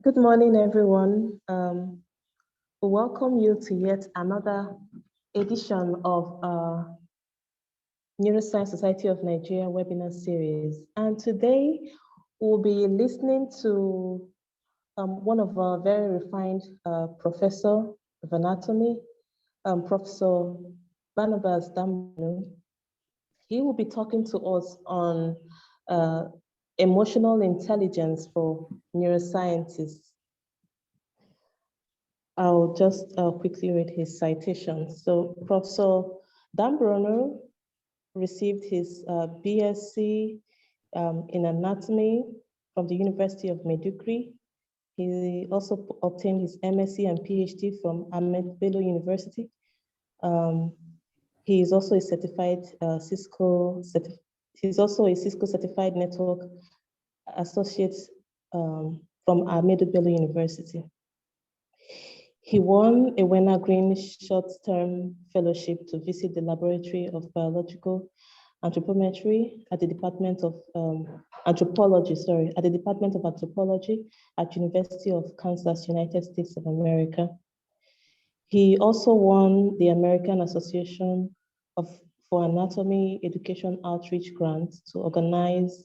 Good morning, everyone. We welcome you to yet another edition of Neuroscience Society of Nigeria webinar series. And today we'll be listening to one of our very refined professor of anatomy, Professor Barnabas Danborno. He will be talking to us on emotional intelligence for neuroscientists. I'll just quickly read his citation. So Professor Danborno received his BSc in anatomy from the University of Maiduguri. He also obtained his MSc and PhD from Ahmed Bello University. He is also a certified Cisco certified network associate from Ahmed Bello University. He won a Wenner-Gren short-term fellowship to visit the Laboratory of Biological Anthropometry at the Department of Anthropology at University of Kansas, United States of America. He also won the American Association for Anatomy Education Outreach Grant to organize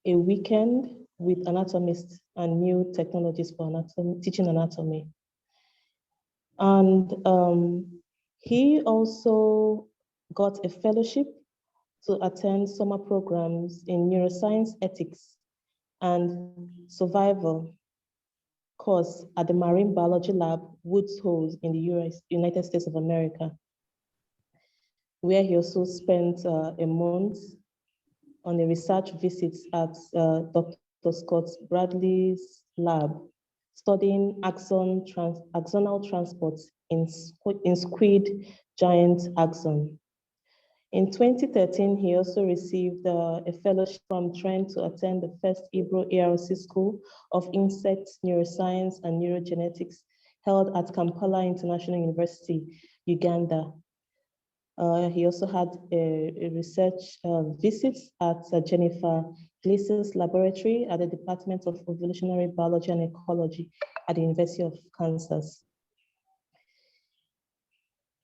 a weekend with anatomists and new technologies for teaching anatomy. And he also got a fellowship to attend summer programs in neuroscience ethics and survival course at the Marine Biology Lab, Woods Hole in the United States of America, where he also spent a month on a research visit at Dr. Scott Bradley's lab, studying axonal transport in squid giant axon. In 2013, he also received a fellowship from Trent to attend the first Ibro ARC School of Insect Neuroscience and Neurogenetics held at Kampala International University, Uganda. He also had a research visit at Jennifer Gleason's laboratory at the Department of Evolutionary Biology and Ecology at the University of Kansas.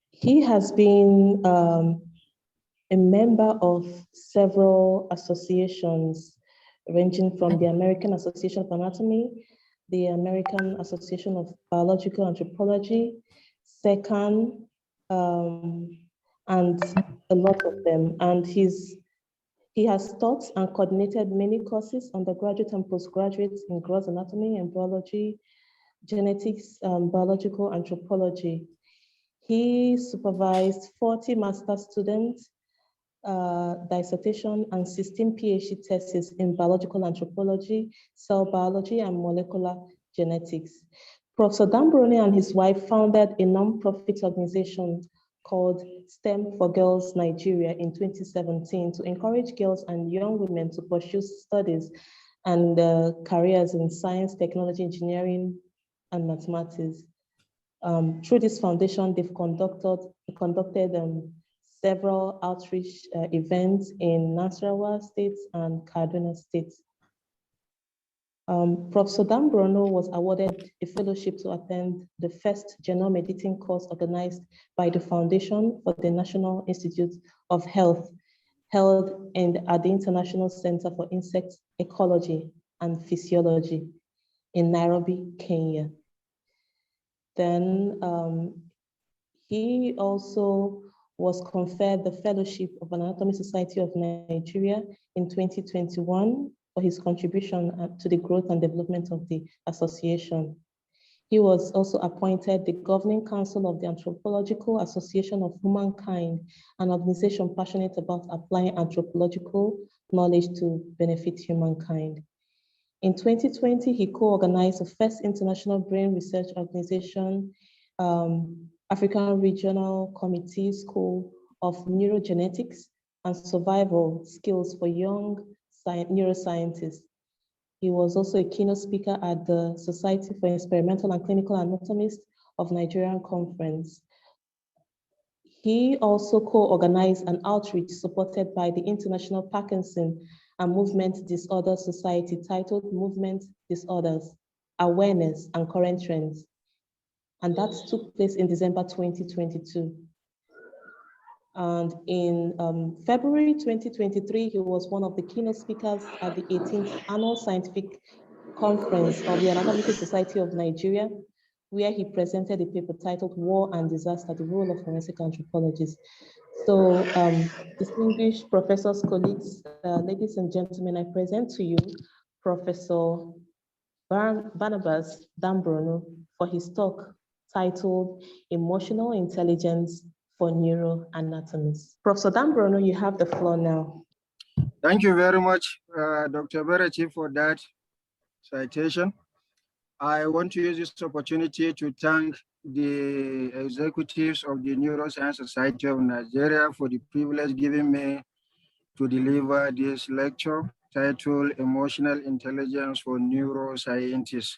He has been a member of several associations ranging from the American Association of Anatomy, the American Association of Biological Anthropology, SECAN, and a lot of them. And he has taught and coordinated many courses, undergraduate and postgraduate in gross anatomy and biology, genetics, biological anthropology. He supervised 40 master students, dissertation, and 16 PhD theses in biological anthropology, cell biology, and molecular genetics. Professor Danborno and his wife founded a non-profit organization called STEM for Girls Nigeria in 2017 to encourage girls and young women to pursue studies and careers in science, technology, engineering, and mathematics. Through this foundation, they've conducted several outreach events in Nasarawa State and Kaduna State. Professor Danborno was awarded a fellowship to attend the first genome editing course organized by the Foundation for the National Institute of Health, held at the International Center for Insect Ecology and Physiology in Nairobi, Kenya. Then he also was conferred the Fellowship of Anatomy Society of Nigeria in 2021 for his contribution to the growth and development of the association. He was also appointed the Governing Council of the Anthropological Association of Humankind, an organization passionate about applying anthropological knowledge to benefit humankind. In 2020, he co-organized the first international brain research organization, African Regional Committee School of Neurogenetics and Survival Skills for Young Neuroscientists. He was also a keynote speaker at the Society for Experimental and Clinical Anatomists of Nigerian Conference. He also co-organized an outreach supported by the International Parkinson and Movement Disorder Society titled Movement Disorders, Awareness and Current Trends. And that took place in December 2022. And in February 2023, he was one of the keynote speakers at the 18th Annual Scientific Conference of the Anatomical Society of Nigeria, where he presented a paper titled War and Disaster, the Role of Forensic Anthropologists. So distinguished professors, colleagues, ladies and gentlemen, I present to you Professor Barnabas Danborno for his talk titled Emotional Intelligence for Neuroanatomists. Professor Danborno, you have the floor now. Thank you very much, Dr. Berachi, for that citation. I want to use this opportunity to thank the executives of the Neuroscience Society of Nigeria for the privilege given me to deliver this lecture titled Emotional Intelligence for Neuroscientists.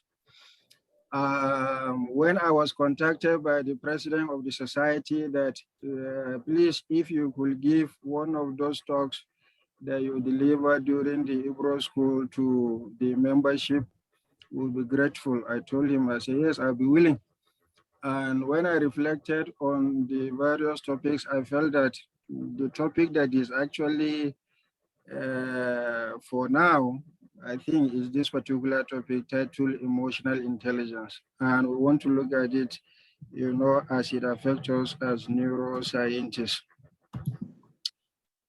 When I was contacted by the president of the society that please, if you could give one of those talks that you deliver during the Hebrew school to the membership, will be grateful. I told him, I said, yes, I'll be willing. And when I reflected on the various topics, I felt that the topic that is actually for now, I think is this particular topic titled emotional intelligence. And we want to look at it, as it affects us as neuroscientists.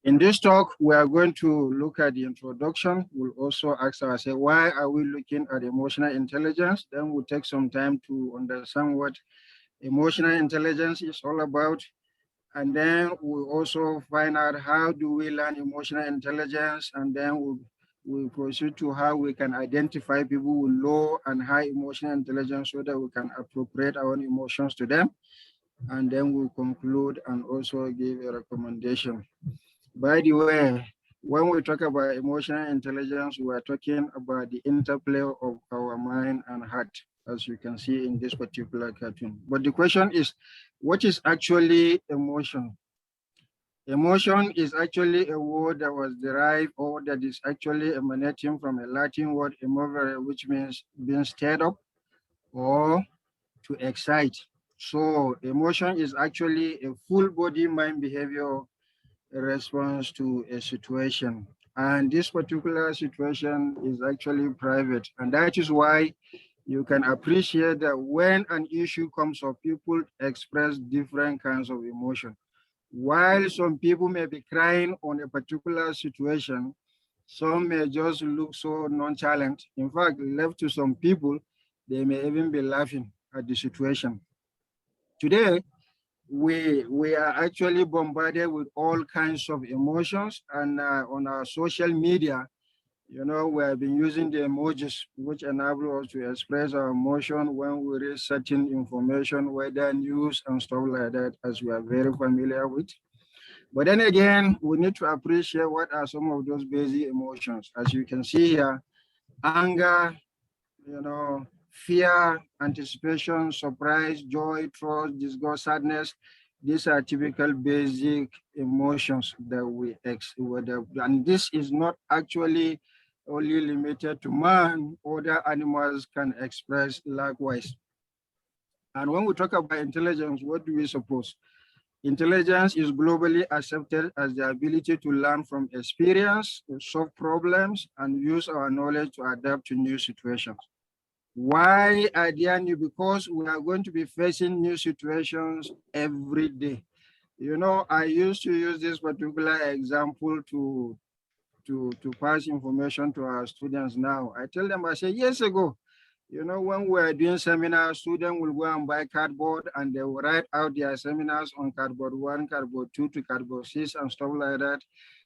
In this talk, we are going to look at the introduction. We'll also ask ourselves, why are we looking at emotional intelligence? Then we'll take some time to understand what emotional intelligence is all about. And then we'll also find out how do we learn emotional intelligence, and then we'll proceed to how we can identify people with low and high emotional intelligence so that we can appropriate our own emotions to them. And then we'll conclude and also give a recommendation. By the way, when we talk about emotional intelligence, we are talking about the interplay of our mind and heart, as you can see in this particular cartoon. But the question is, what is actually emotion? Emotion is actually a word that was derived, or that is actually emanating from a Latin word, emovere, which means being stirred up or to excite. So emotion is actually a full body mind behavior response to a situation. And this particular situation is actually private. And that is why you can appreciate that when an issue comes up, people express different kinds of emotion. While some people may be crying on a particular situation, some may just look so nonchalant. In fact, left to some people, they may even be laughing at the situation. Today, we are actually bombarded with all kinds of emotions, and on our social media, we have been using the emojis, which enable us to express our emotion when we read certain information, whether news and stuff like that, as we are very familiar with. But then again, we need to appreciate what are some of those basic emotions. As you can see here, anger, fear, anticipation, surprise, joy, trust, disgust, sadness. These are typical basic emotions that we and this is not actually only limited to man. Other animals can express likewise. And when we talk about intelligence, what do we suppose? Intelligence is globally accepted as the ability to learn from experience, solve problems, and use our knowledge to adapt to new situations. Why are they new? Because we are going to be facing new situations every day. I used to use this particular example to pass information to our students now. I tell them, I say, years ago, when we are doing seminars, students will go and buy cardboard and they will write out their seminars on cardboard 1, cardboard 2 to cardboard 6 and stuff like that.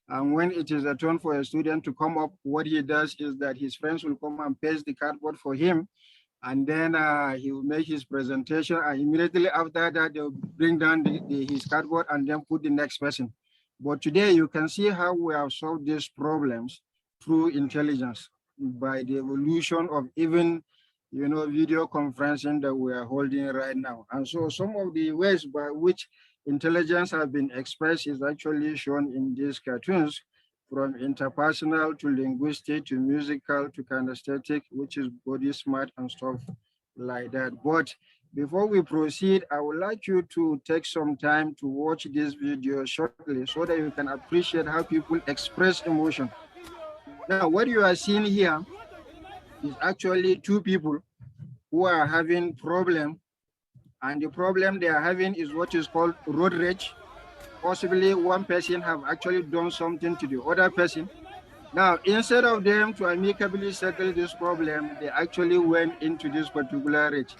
And when it is a turn for a student to come up, what he does is that his friends will come and paste the cardboard for him. And then he will make his presentation. And immediately after that, they'll bring down his cardboard and then put the next person. But today you can see how we have solved these problems through intelligence by the evolution of even video conferencing that we are holding right now. And so some of the ways by which intelligence has been expressed is actually shown in these cartoons. from interpersonal to linguistic to musical to kinesthetic, which is body smart and stuff like that. But before we proceed, I would like you to take some time to watch this video shortly so that you can appreciate how people express emotion. Now, what you are seeing here is actually two people who are having problem, and the problem they are having is what is called road rage. Possibly one person have actually done something to the other person. Now, instead of them to amicably settle this problem, they actually went into this particular rage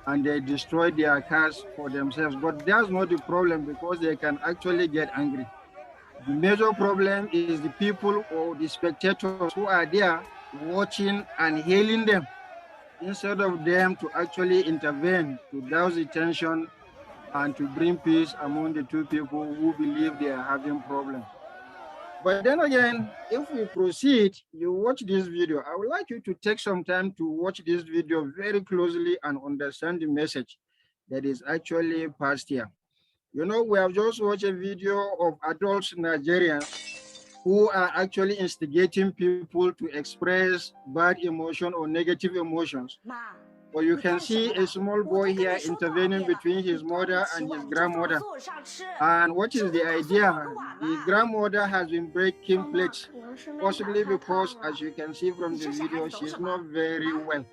and they destroyed their cars for themselves. But that's not the problem because they can actually get angry. The major problem is the people or the spectators who are there watching and hailing them instead of them to actually intervene to douse the tension and to bring peace among the two people who believe they are having problems. But then again, if we proceed, you watch this video, I would like you to take some time to watch this video very closely and understand the message that is actually passed here. You know, we have just watched a video of adults Nigerians who are actually instigating people to express bad emotion or negative emotions. But you can see a small boy here intervening between his mother and his grandmother. And what is the idea? The grandmother has been breaking plates, possibly because, as you can see from the video, she's not very well.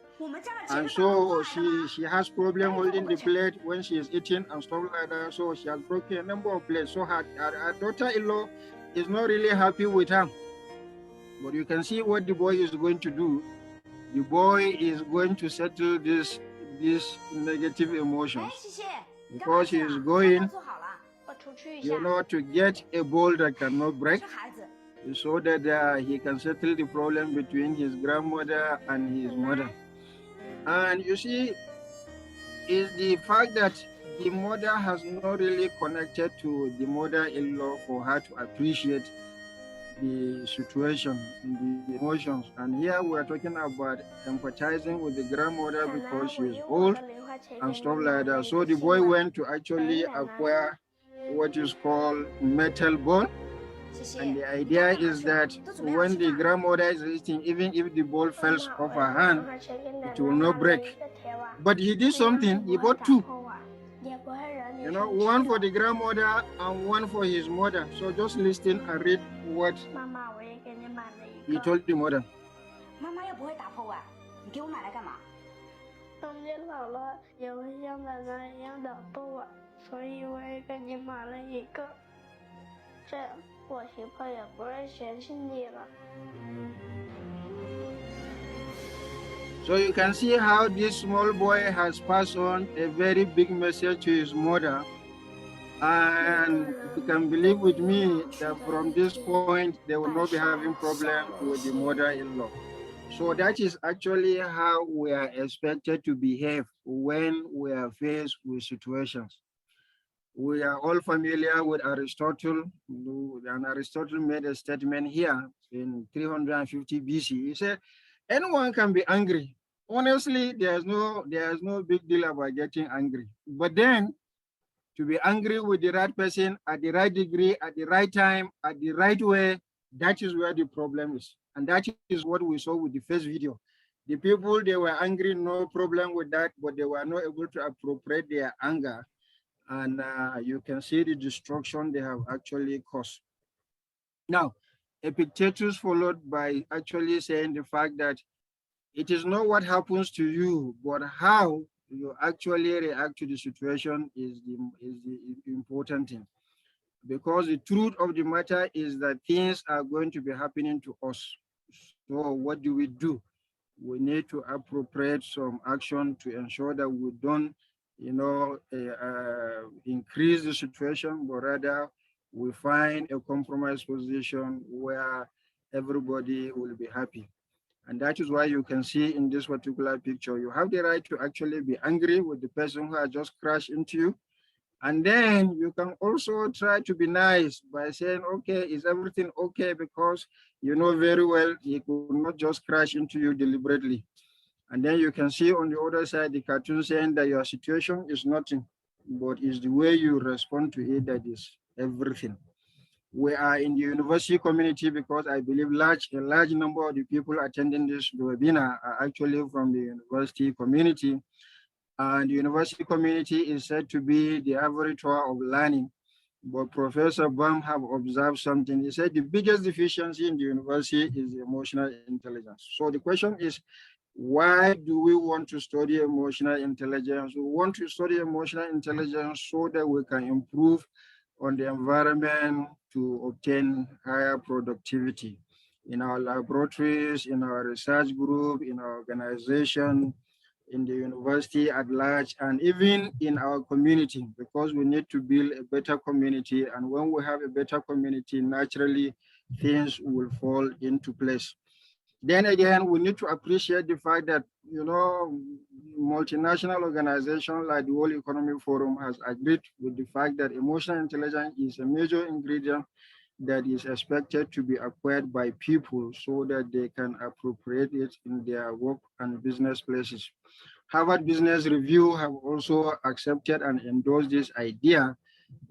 And so she has problem holding the plate when she is eating and stuff like that. So she has broken a number of plates. So her daughter-in-law is not really happy with her. But you can see what the boy is going to do. The boy is going to settle these negative emotions because he is going, you know, to get a ball that cannot break so that he can settle the problem between his grandmother and his mother. And you see, is the fact that the mother has not really connected to the mother-in-law for her to appreciate the situation, the emotions. And here we are talking about empathizing with the grandmother because she is old and stuff like that. So the boy went to actually acquire what is called metal ball. And the idea is that when the grandmother is eating, even if the ball falls off her hand, it will not break. But he did something, he bought two. You know, one for the grandmother and one for his mother. So just listen and read what he told the mother. So you can see how this small boy has passed on a very big message to his mother. And you can believe with me that from this point, they will not be having problem with the mother-in-law. So that is actually how we are expected to behave when we are faced with situations. We are all familiar with Aristotle, and Aristotle made a statement here in 350 BC. He said, anyone can be angry. Honestly, there's no big deal about getting angry. But then, to be angry with the right person at the right degree, at the right time, at the right way, that is where the problem is. And that is what we saw with the first video. The people, they were angry, no problem with that, but they were not able to appropriate their anger. And you can see the destruction they have actually caused. Now, Epictetus followed by actually saying the fact that it is not what happens to you, but how you actually react to the situation is the important thing. Because the truth of the matter is that things are going to be happening to us. So what do? We need to appropriate some action to ensure that we don't, increase the situation, but rather we find a compromise position where everybody will be happy. And that is why you can see in this particular picture, you have the right to actually be angry with the person who has just crashed into you. And then you can also try to be nice by saying, okay, is everything okay? Because you know very well he could not just crash into you deliberately. And then you can see on the other side, the cartoon saying that your situation is nothing, but it's the way you respond to it that is everything. We are in the university community because I believe a large number of the people attending this webinar are actually from the university community. And the university community is said to be the laboratory of learning. But Professor Baum have observed something. He said the biggest deficiency in the university is emotional intelligence. So the question is, why do we want to study emotional intelligence? We want to study emotional intelligence so that we can improve on the environment to obtain higher productivity in our laboratories, in our research group, in our organization, in the university at large, and even in our community, because we need to build a better community. And when we have a better community, naturally things will fall into place. Then again, we need to appreciate the fact that, multinational organizations like the World Economic Forum has agreed with the fact that emotional intelligence is a major ingredient that is expected to be acquired by people so that they can appropriate it in their work and business places. Harvard Business Review have also accepted and endorsed this idea.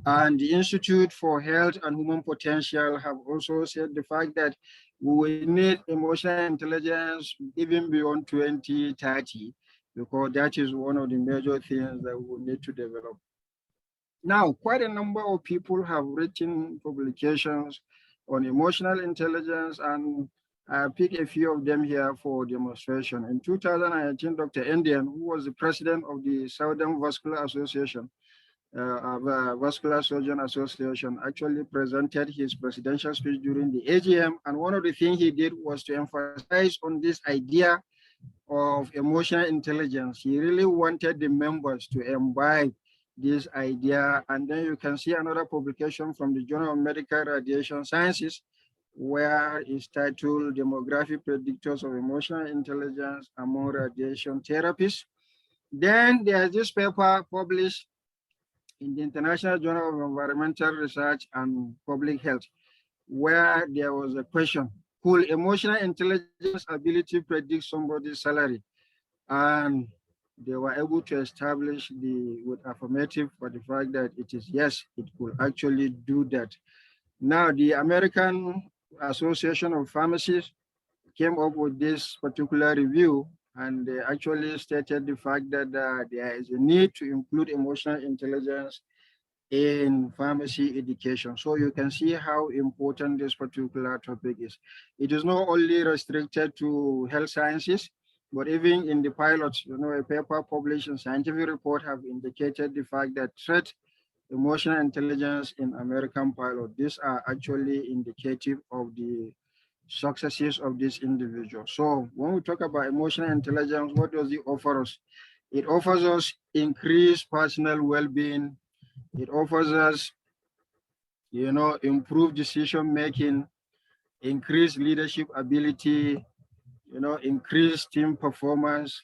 And the Institute for Health and Human Potential have also said the fact that we will need emotional intelligence even beyond 2030, because that is one of the major things that we need to develop. Now, quite a number of people have written publications on emotional intelligence, and I pick a few of them here for demonstration. In 2019, Dr. Indian, who was the president of the Southern Vascular Association, Vascular Surgeon Association, actually presented his presidential speech during the AGM. And one of the things he did was to emphasize on this idea of emotional intelligence. He really wanted the members to imbibe this idea. And then you can see another publication from the Journal of Medical Radiation Sciences, where it's titled Demographic Predictors of Emotional Intelligence Among Radiation Therapists. Then there's this paper published in the International Journal of Environmental Research and Public Health, where there was a question: could emotional intelligence ability predict somebody's salary? And they were able to establish with affirmative for the fact that it is yes, it could actually do that. Now, the American Association of Pharmacists came up with this particular review, and they actually stated the fact that there is a need to include emotional intelligence in pharmacy education. So you can see how important this particular topic is. It is not only restricted to health sciences, but even in the pilots, a paper published in Scientific Report have indicated the fact that threat emotional intelligence in American pilot, these are actually indicative of the successes of this individual. So when we talk about emotional intelligence, what does it offer us? It offers us increased personal well-being. It offers us, improved decision-making, increased leadership ability, increased team performance,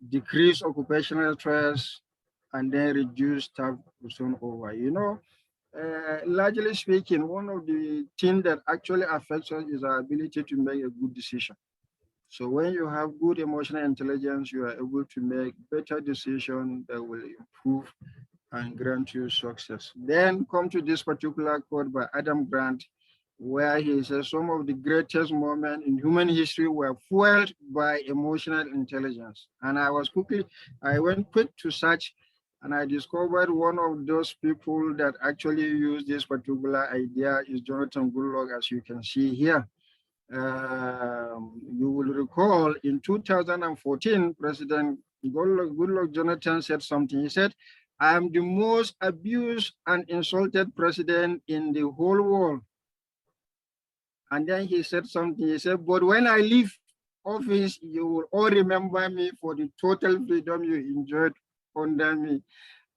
decrease occupational stress, and then reduce staff turnover. Largely speaking, one of the things that actually affects us is our ability to make a good decision. So when you have good emotional intelligence, you are able to make better decisions that will improve and grant you success. Then come to this particular quote by Adam Grant, where he says some of the greatest moments in human history were fueled by emotional intelligence. And I went quick to search, and I discovered one of those people that actually use this particular idea is Jonathan Goodluck, as you can see here. You will recall in 2014, President Goodluck Jonathan said something. He said, "I am the most abused and insulted president in the whole world." And then he said something. He said, "But when I leave office, you will all remember me for the total freedom you enjoyed under me."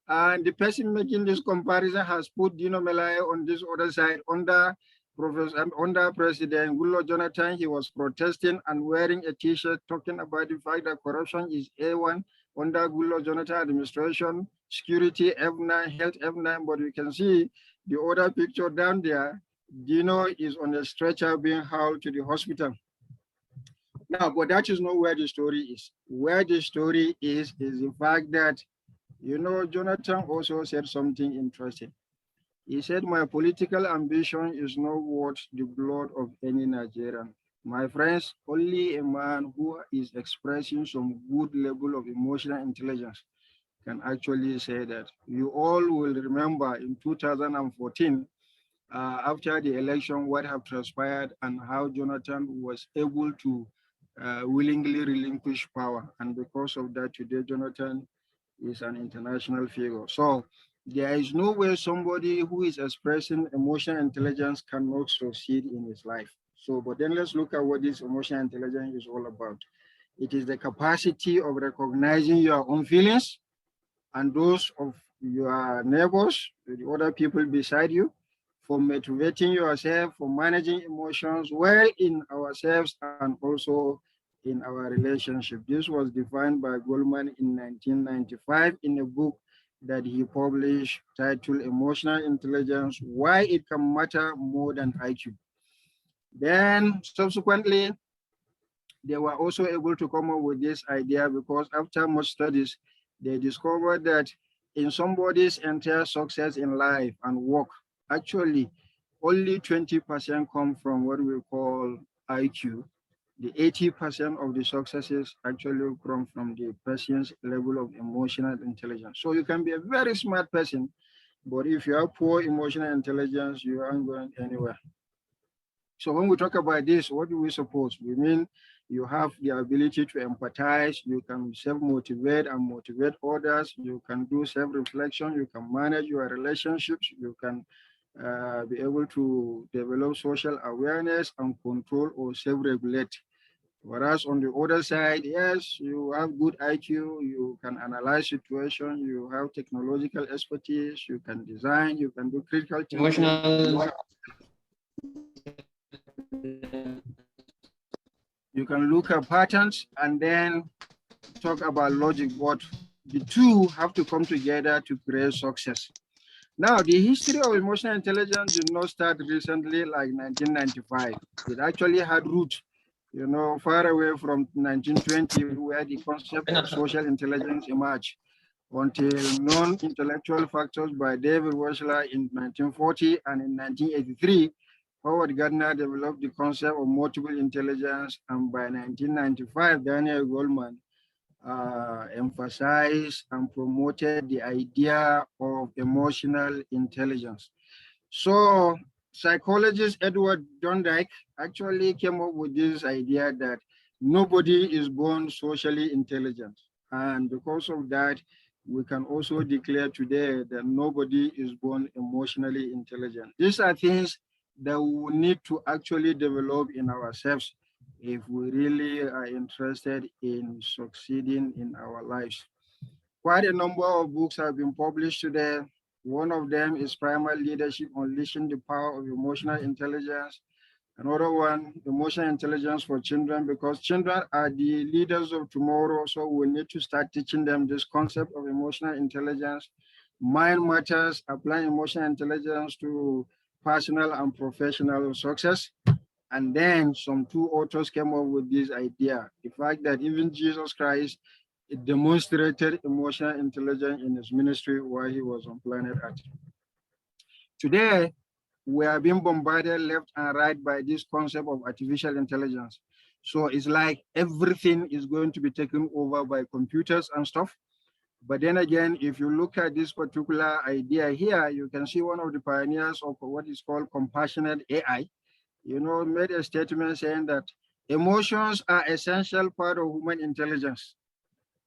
And the person making this comparison has put Dino Melaye on this other side under President Goodluck Jonathan. He was protesting and wearing a T-shirt talking about the fact that corruption is A1 under Goodluck Jonathan administration, security F9, health F9. But you can see the other picture down there. Dino is on a stretcher being hauled to the hospital. Now, but that is not where the story is. Where the story is the fact that, Jonathan also said something interesting. He said, my political ambition is not worth the blood of any Nigerian. My friends, only a man who is expressing some good level of emotional intelligence can actually say that. You all will remember in 2014, after the election, what have transpired and how Jonathan was able to willingly relinquish power. And because of that, today Jonathan is an international figure. So there is no way somebody who is expressing emotional intelligence cannot succeed in his life. So, but then let's look at what this emotional intelligence is all about. It is the capacity of recognizing your own feelings and those of your neighbors, the other people beside you, for motivating yourself, for managing emotions well in ourselves and also in our relationship. This was defined by Goldman in 1995 in a book that he published titled Emotional Intelligence, Why It Can Matter More Than IQ. Then subsequently, they were also able to come up with this idea because after much studies, they discovered that in somebody's entire success in life and work, actually only 20% come from what we call IQ. The 80% of the successes actually come from the person's level of emotional intelligence. So you can be a very smart person, but if you have poor emotional intelligence, you aren't going anywhere. So when we talk about this, what do we suppose? We mean you have the ability to empathize, you can self-motivate and motivate others, you can do self-reflection, you can manage your relationships, you can be able to develop social awareness and control or self-regulate. Whereas on the other side, yes, you have good IQ, you can analyze situation, you have technological expertise, you can design, you can do critical thinking. Emotional You can look at patterns and then talk about logic, but the two have to come together to create success. Now, the history of emotional intelligence did not start recently like 1995. It actually had roots, far away from 1920, where the concept of social intelligence emerged, until non-intellectual factors by David Wechsler in 1940 and in 1983, Howard Gardner developed the concept of multiple intelligence, and by 1995, Daniel Goleman emphasized and promoted the idea of emotional intelligence. So psychologist Edward Thorndike actually came up with this idea that nobody is born socially intelligent. And because of that, we can also declare today that nobody is born emotionally intelligent. These are things that we need to actually develop in ourselves if we really are interested in succeeding in our lives. Quite a number of books have been published today. One of them is Primary Leadership, Unleashing the Power of Emotional Intelligence. Another one, Emotional Intelligence for Children, because children are the leaders of tomorrow. So we need to start teaching them this concept of emotional intelligence. Mind Matters, applying emotional intelligence to personal and professional success. And then some two authors came up with this idea, the fact that even Jesus Christ demonstrated emotional intelligence in his ministry while he was on planet Earth. Today, we are being bombarded left and right by this concept of artificial intelligence. So it's like everything is going to be taken over by computers and stuff. But then again, if you look at this particular idea here, you can see one of the pioneers of what is called compassionate AI, made a statement saying that emotions are essential part of human intelligence.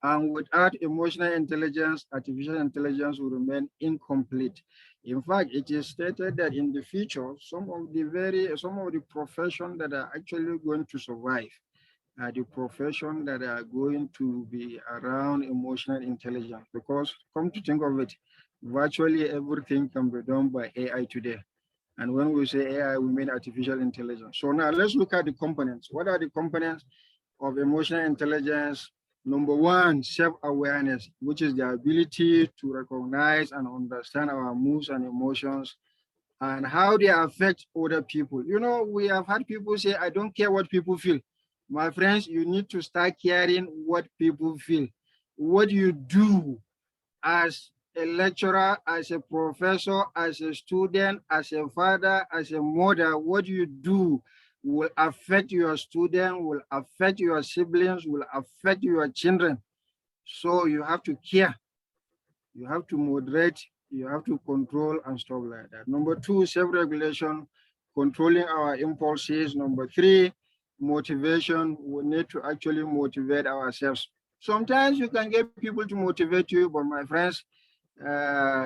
And without emotional intelligence, artificial intelligence will remain incomplete. In fact, it is stated that in the future, some of the professions that are actually going to survive are the professions that are going to be around emotional intelligence. Because come to think of it, virtually everything can be done by AI today. And when we say AI, we mean artificial intelligence. So now let's look at the components. What are the components of emotional intelligence? Number one, self-awareness, which is the ability to recognize and understand our moods and emotions and how they affect other people. We have had people say, I don't care what people feel. My friends, you need to start caring what people feel. What you do as a lecturer, as a professor, as a student, as a father, as a mother, what you do will affect your student, will affect your siblings, will affect your children. So you have to care, you have to moderate, you have to control and stuff like that. Number two, self-regulation, controlling our impulses. Number three, motivation. We need to actually motivate ourselves. Sometimes you can get people to motivate you, but my friends,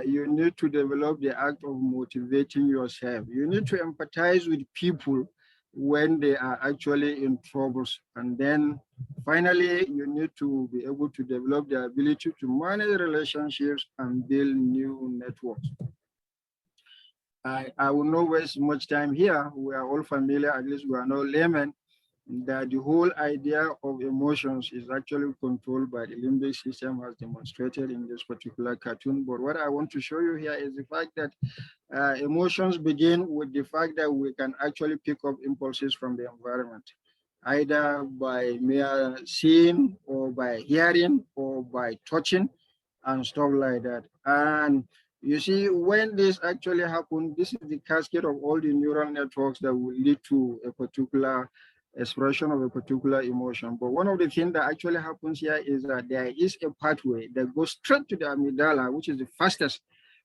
you need to develop the act of motivating yourself. You need to empathize with people when they are actually in troubles. And then finally, you need to be able to develop the ability to manage relationships and build new networks. I will not waste much time here. We are all familiar, at least we are no laymen, that the whole idea of emotions is actually controlled by the limbic system as demonstrated in this particular cartoon. But what I want to show you here is the fact that emotions begin with the fact that we can actually pick up impulses from the environment, either by mere seeing or by hearing or by touching and stuff like that. And you see, when this actually happens, this is the cascade of all the neural networks that will lead to a particular expression of a particular emotion. But one of the things that actually happens here is that there is a pathway that goes straight to the amygdala, which is the fastest,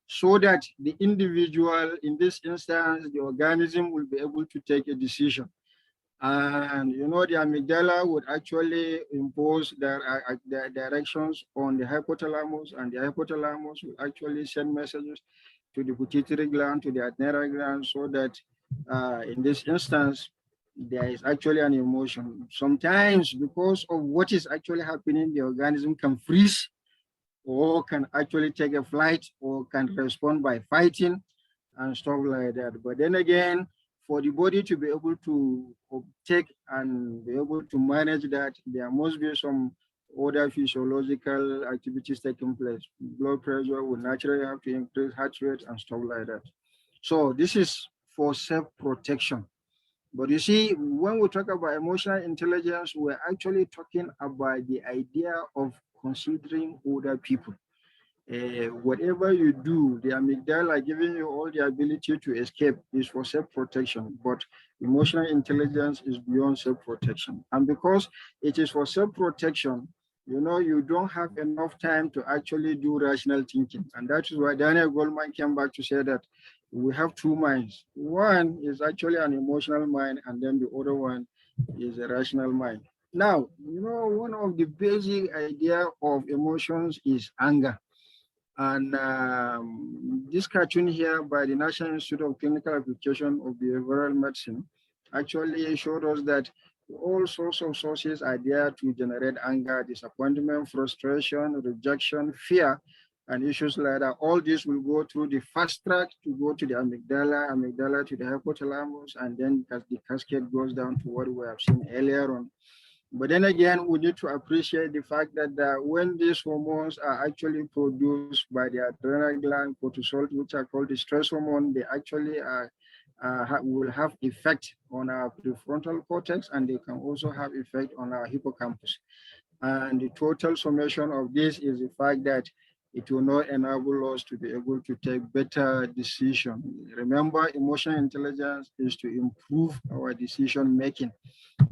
so that the individual, in this instance, the organism will be able to take a decision. And you know, the amygdala would actually impose their directions on the hypothalamus, and the hypothalamus will actually send messages to the pituitary gland, to the adrenal gland, so that in this instance, there is actually an emotion. Sometimes, because of what is actually happening, the organism can freeze or can actually take a flight or can respond by fighting and stuff like that. But then again, for the body to be able to take and be able to manage that, there must be some other physiological activities taking place. Blood pressure will naturally have to increase, heart rate and stuff like that. So this is for self-protection. But you see, when we talk about emotional intelligence, we're actually talking about the idea of considering other people. Whatever you do, the amygdala giving you all the ability to escape is for self-protection, but emotional intelligence is beyond self-protection. And because it is for self-protection, you know, you don't have enough time to actually do rational thinking. And that is why Daniel Goleman came back to say that we have two minds. One is actually an emotional mind, and then the other one is a rational mind. Now, you know, one of the basic idea of emotions is anger. And this cartoon here by the National Institute of Clinical Application of Behavioral Medicine actually showed us that all sorts of sources are there to generate anger, disappointment, frustration, rejection, fear, and issues like that. All this will go through the fast track to go to the amygdala, amygdala to the hypothalamus, and then as the cascade goes down to what we have seen earlier on. But then again, we need to appreciate the fact that when these hormones are actually produced by the adrenal gland, cortisol, which are called the stress hormone, they actually will have effect on our prefrontal cortex, and they can also have effect on our hippocampus. And the total summation of this is the fact that it will not enable us to be able to take better decision. Remember, emotional intelligence is to improve our decision making.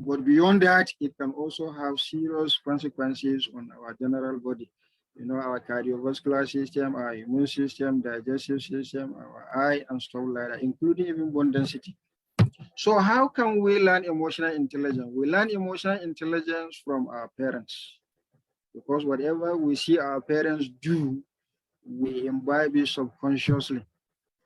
But beyond that, it can also have serious consequences on our general body. You know, our cardiovascular system, our immune system, digestive system, our eye, and stuff like that, including even bone density. So how can we learn emotional intelligence? We learn emotional intelligence from our parents, because whatever we see our parents do, we imbibe it subconsciously.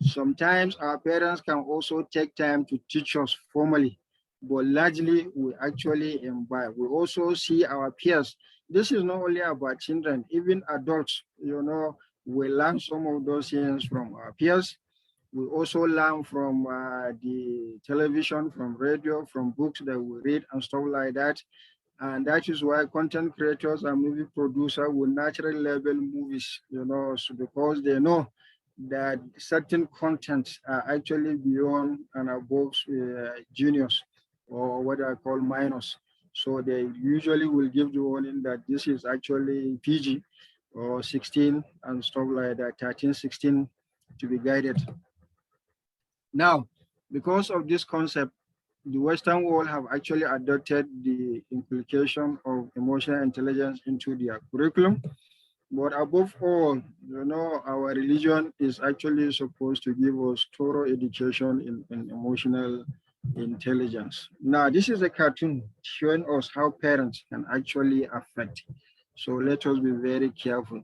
Sometimes our parents can also take time to teach us formally, but largely we actually imbibe. We also see our peers. This is not only about children, even adults, you know, we learn some of those things from our peers. We also learn from the television, from radio, from books that we read and stuff like that. And that is why content creators and movie producers will naturally label movies, you know, so because they know that certain contents are actually beyond and above juniors, or what I call minors. So they usually will give the warning that this is actually PG, or 16 and stuff like that, 13, 16 to be guided. Now, because of this concept, the Western world have actually adopted the implication of emotional intelligence into their curriculum. But above all, our religion is actually supposed to give us thorough education in emotional intelligence. Now, this is a cartoon showing us how parents can actually affect. So let us be very careful.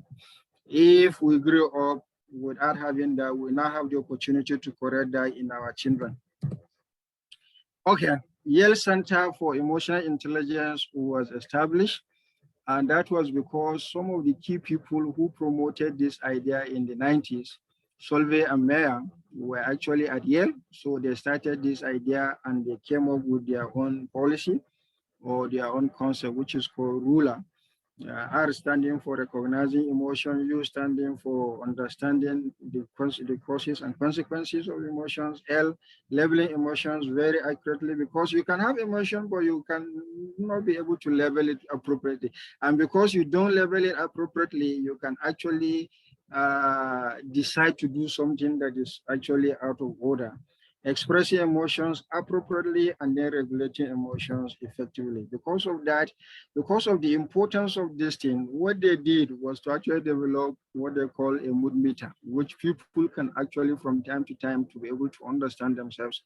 If we grew up without having that, we now have the opportunity to correct that in our children. Okay, Yale Center for Emotional Intelligence was established, and that was because some of the key people who promoted this idea in the 90s, Solvay and Mayer, were actually at Yale. So they started this idea and they came up with their own policy or their own concept, which is called RULER. R standing for recognizing emotion, U standing for understanding the causes and consequences of emotions, L labeling emotions very accurately, because you can have emotion, but you can not be able to label it appropriately. And because you don't label it appropriately, you can actually decide to do something that is actually out of order. Expressing emotions appropriately and then regulating emotions effectively. Because of that, because of the importance of this thing, what they did was to actually develop what they call a mood meter, which people can actually from time to time to be able to understand themselves.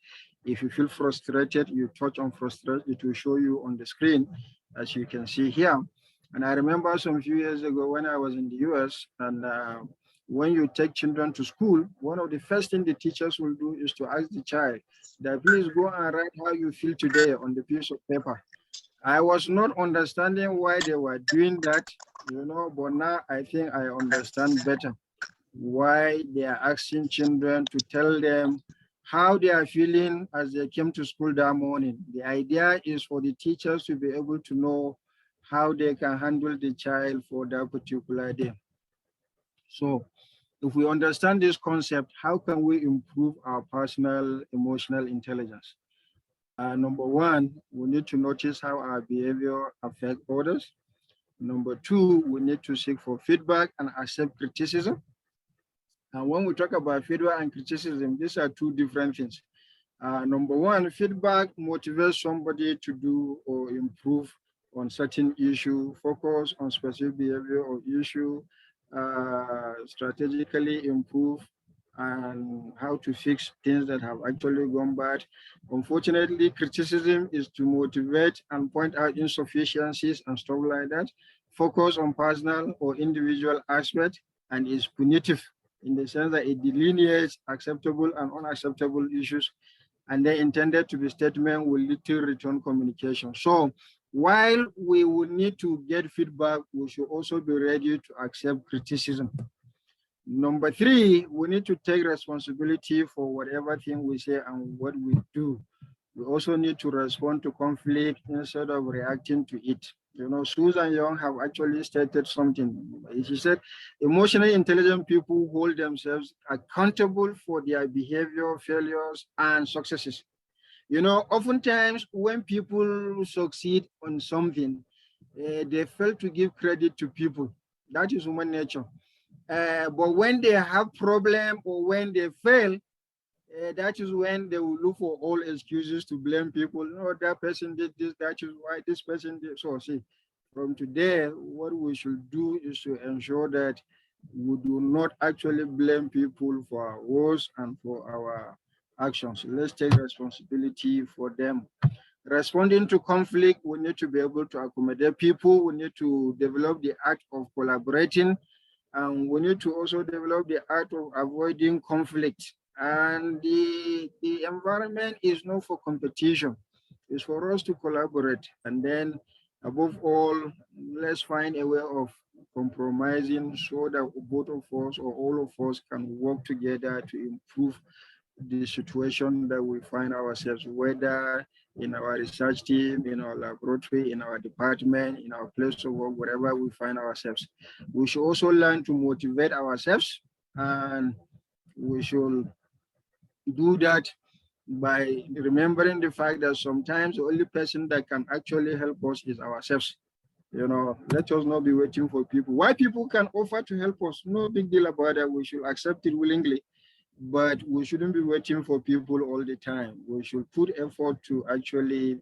If you feel frustrated, you touch on frustration, it will show you on the screen, as you can see here. And I remember some few years ago when I was in the US, and when you take children to school, one of the first things the teachers will do is to ask the child that please go and write how you feel today on the piece of paper. I was not understanding why they were doing that, but now I think I understand better why they are asking children to tell them how they are feeling as they came to school that morning. The idea is for the teachers to be able to know how they can handle the child for that particular day. So if we understand this concept, how can we improve our personal emotional intelligence? Number one, we need to notice how our behavior affects others. Number two, we need to seek for feedback and accept criticism. And when we talk about feedback and criticism, these are two different things. Number one, feedback motivates somebody to do or improve on certain issue, focus on specific behavior or issue, strategically improve and how to fix things that have actually gone bad. Unfortunately, criticism is to motivate and point out insufficiencies and stuff like that, focus on personal or individual aspect, and is punitive in the sense that it delineates acceptable and unacceptable issues, and they intended to be statement with little return communication. So while we will need to get feedback, we should also be ready to accept criticism. Number three, we need to take responsibility for whatever thing we say and what we do. We also need to respond to conflict instead of reacting to it. Susan Young have actually stated something. She said, emotionally intelligent people hold themselves accountable for their behavior, failures, and successes. Oftentimes when people succeed on something, they fail to give credit to people. That is human nature. But when they have problem or when they fail, that is when they will look for all excuses to blame people. That person did this, that is why this person did. So see, from today, what we should do is to ensure that we do not actually blame people for our words and for our actions. Let's take responsibility for them. Responding to conflict, we need to be able to accommodate people. We need to develop the art of collaborating, and we need to also develop the art of avoiding conflict. And the environment is not for competition. It's for us to collaborate. And then above all, let's find a way of compromising so that both of us or all of us can work together to improve the situation that we find ourselves, whether in our research team, in our laboratory, in our department, in our place of work, wherever we find ourselves. We should also learn to motivate ourselves, and we should do that by remembering the fact that sometimes the only person that can actually help us is ourselves. Let us not be waiting for people. Why people can offer to help us, no big deal about that. We should accept it willingly, but we shouldn't be waiting for people all the time. We should put effort to actually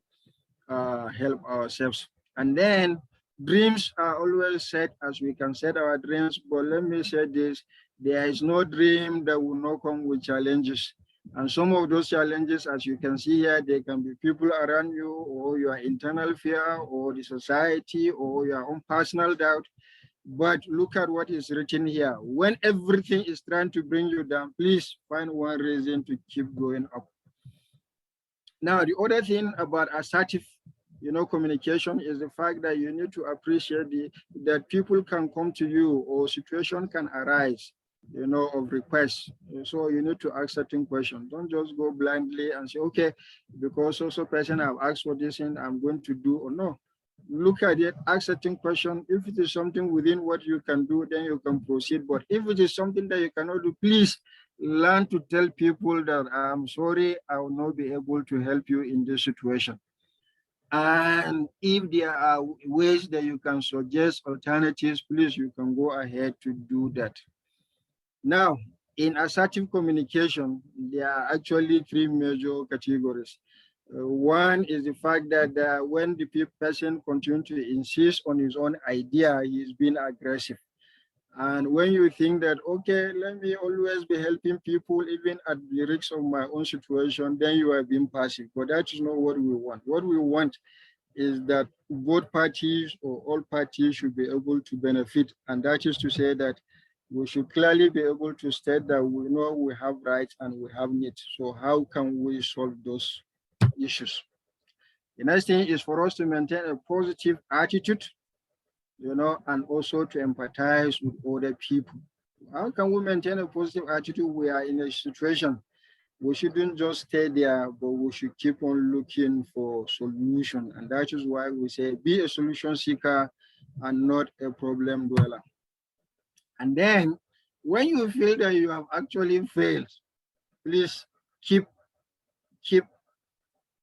help ourselves. And then dreams are always set as we can set our dreams. But let me say this, there is no dream that will not come with challenges. And some of those challenges, as you can see here, they can be people around you, or your internal fear, or the society, or your own personal doubt. But look at what is written here. When everything is trying to bring you down, please find one reason to keep going up. Now, the other thing about assertive, communication is the fact that you need to appreciate that people can come to you, or situation can arise, of requests. So you need to ask certain questions. Don't just go blindly and say, okay, because also person have asked for this thing, I'm going to do, or no. Look at it, ask certain question. If it is something within what you can do, then you can proceed. But if it is something that you cannot do, please learn to tell people that I'm sorry, I will not be able to help you in this situation. And if there are ways that you can suggest alternatives, please, you can go ahead to do that. Now, in assertive communication, there are actually three major categories. One is the fact that when the person continues to insist on his own idea, he is being aggressive. And when you think that, okay, let me always be helping people, even at the risk of my own situation, then you are being passive. But that is not what we want. What we want is that both parties, or all parties, should be able to benefit. And that is to say that we should clearly be able to state that we know we have rights and we have needs. So how can we solve those issues? The next thing is for us to maintain a positive attitude, and also to empathize with other people. How can we maintain a positive attitude? We are in a situation. We shouldn't just stay there, but we should keep on looking for solution. And that is why we say be a solution seeker and not a problem dweller. And then when you feel that you have actually failed, please keep keep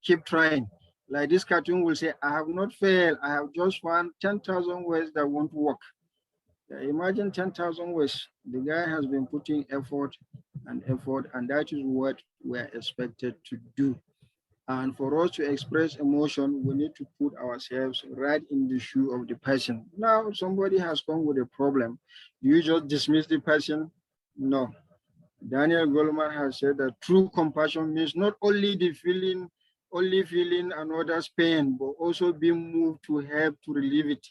keep trying. Like this cartoon will say, I have not failed. I have just found 10,000 ways that won't work. Imagine 10,000 ways. The guy has been putting effort, and that is what we're expected to do. And for us to express emotion, we need to put ourselves right in the shoe of the person. Now, somebody has come with a problem. Do you just dismiss the person? No. Daniel Goleman has said that true compassion means not only only feeling another's pain, but also being moved to help to relieve it.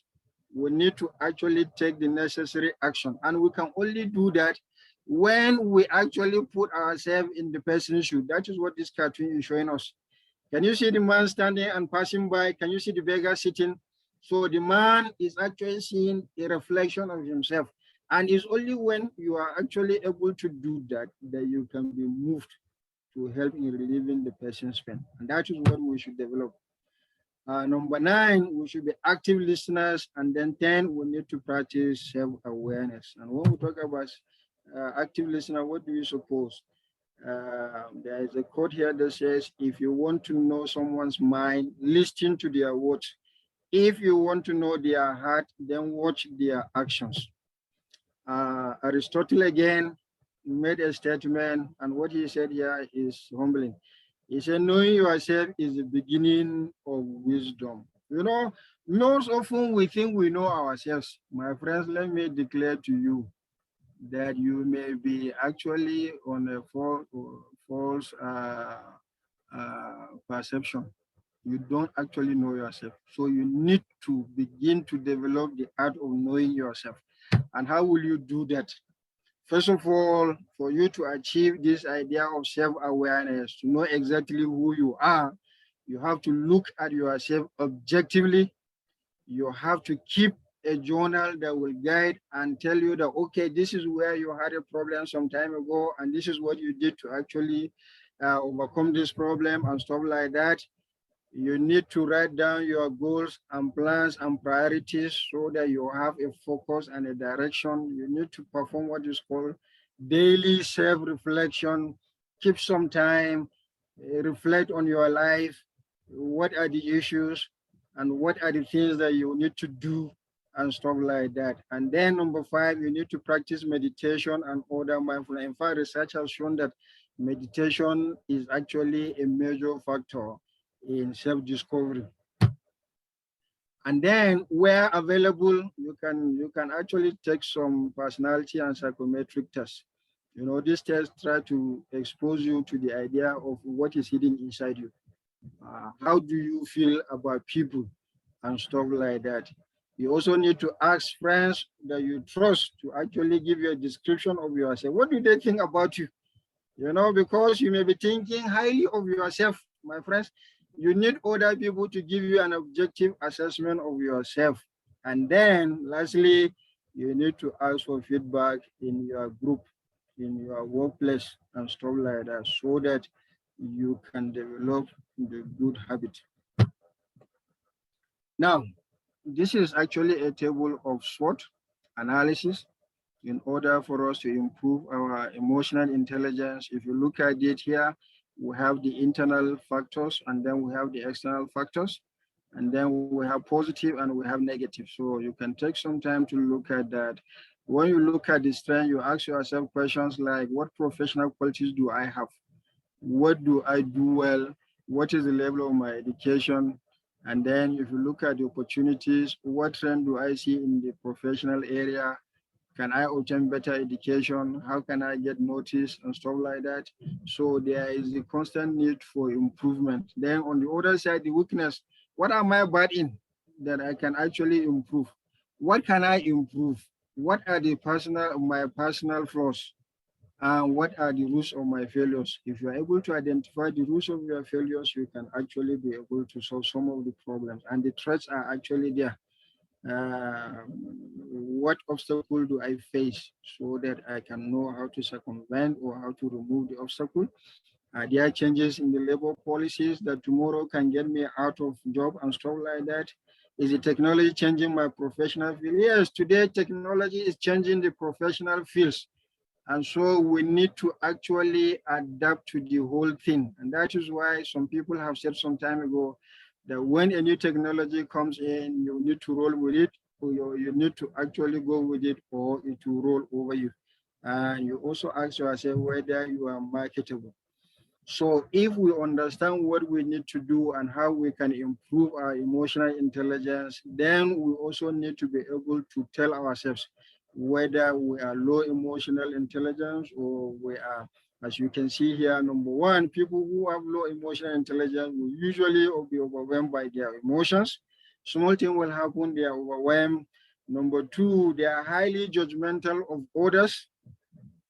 We need to actually take the necessary action. And we can only do that when we actually put ourselves in the person's shoe. That is what this cartoon is showing us. Can you see the man standing and passing by? Can you see the beggar sitting? So the man is actually seeing a reflection of himself. And it's only when you are actually able to do that, that you can be moved to help in relieving the person's pain. And that is what we should develop. Number 9, we should be active listeners. And then 10, we need to practice self-awareness. And when we talk about active listener, what do you suppose? There is a quote here that says, if you want to know someone's mind, listen to their words. If you want to know their heart, then watch their actions. Aristotle again made a statement, and what he said here is humbling. He said, knowing yourself is the beginning of wisdom. Most often we think we know ourselves. My friends, let me declare to you that you may be actually on a false perception. You don't actually know yourself. So you need to begin to develop the art of knowing yourself. And how will you do that? First of all, for you to achieve this idea of self-awareness, to know exactly who you are, you have to look at yourself objectively. You have to keep a journal that will guide and tell you that, okay, this is where you had a problem some time ago, and this is what you did to actually overcome this problem and stuff like that. You need to write down your goals and plans and priorities so that you have a focus and a direction. You need to perform what is called daily self-reflection. Keep some time, reflect on your life. What are the issues? and what are the things that you need to do and stuff like that. And then number 5, you need to practice meditation and other mindfulness. In fact, research has shown that meditation is actually a major factor in self-discovery. And then where available, you can actually take some personality and psychometric tests. These tests try to expose you to the idea of what is hidden inside you. How do you feel about people and stuff like that. You also need to ask friends that you trust to actually give you a description of yourself. What do they think about you? Because you may be thinking highly of yourself, my friends. You need other people to give you an objective assessment of yourself. And then lastly, you need to ask for feedback in your group, in your workplace and stuff like that, so that you can develop the good habit. Now, this is actually a table of SWOT analysis in order for us to improve our emotional intelligence. If you look at it here, we have the internal factors and then we have the external factors, and then we have positive and we have negative. So you can take some time to look at that. When you look at the strength, you ask yourself questions like, what professional qualities do I have? What do I do well? What is the level of my education? And then if you look at the opportunities, what trend do I see in the professional area? Can I obtain better education? How can I get noticed and stuff like that? So there is a constant need for improvement. Then on the other side, the weakness, what am I bad in that I can actually improve? What can I improve? What are my personal flaws? And what are the roots of my failures? If you are able to identify the roots of your failures, you can actually be able to solve some of the problems. And the threats are actually there. What obstacle do I face so that I can know how to circumvent or how to remove the obstacle? Are there changes in the labor policies that tomorrow can get me out of job and stuff like that? Is the technology changing my professional field? Yes, today technology is changing the professional fields. And so we need to actually adapt to the whole thing. And that is why some people have said some time ago that when a new technology comes in, you need to roll with it, or you need to actually go with it, or it will roll over you. And you also ask yourself whether you are marketable. So if we understand what we need to do and how we can improve our emotional intelligence, then we also need to be able to tell ourselves whether we are low emotional intelligence or we are, as you can see here, number 1, people who have low emotional intelligence will usually be overwhelmed by their emotions. Small thing will happen, they are overwhelmed. Number 2, they are highly judgmental of others.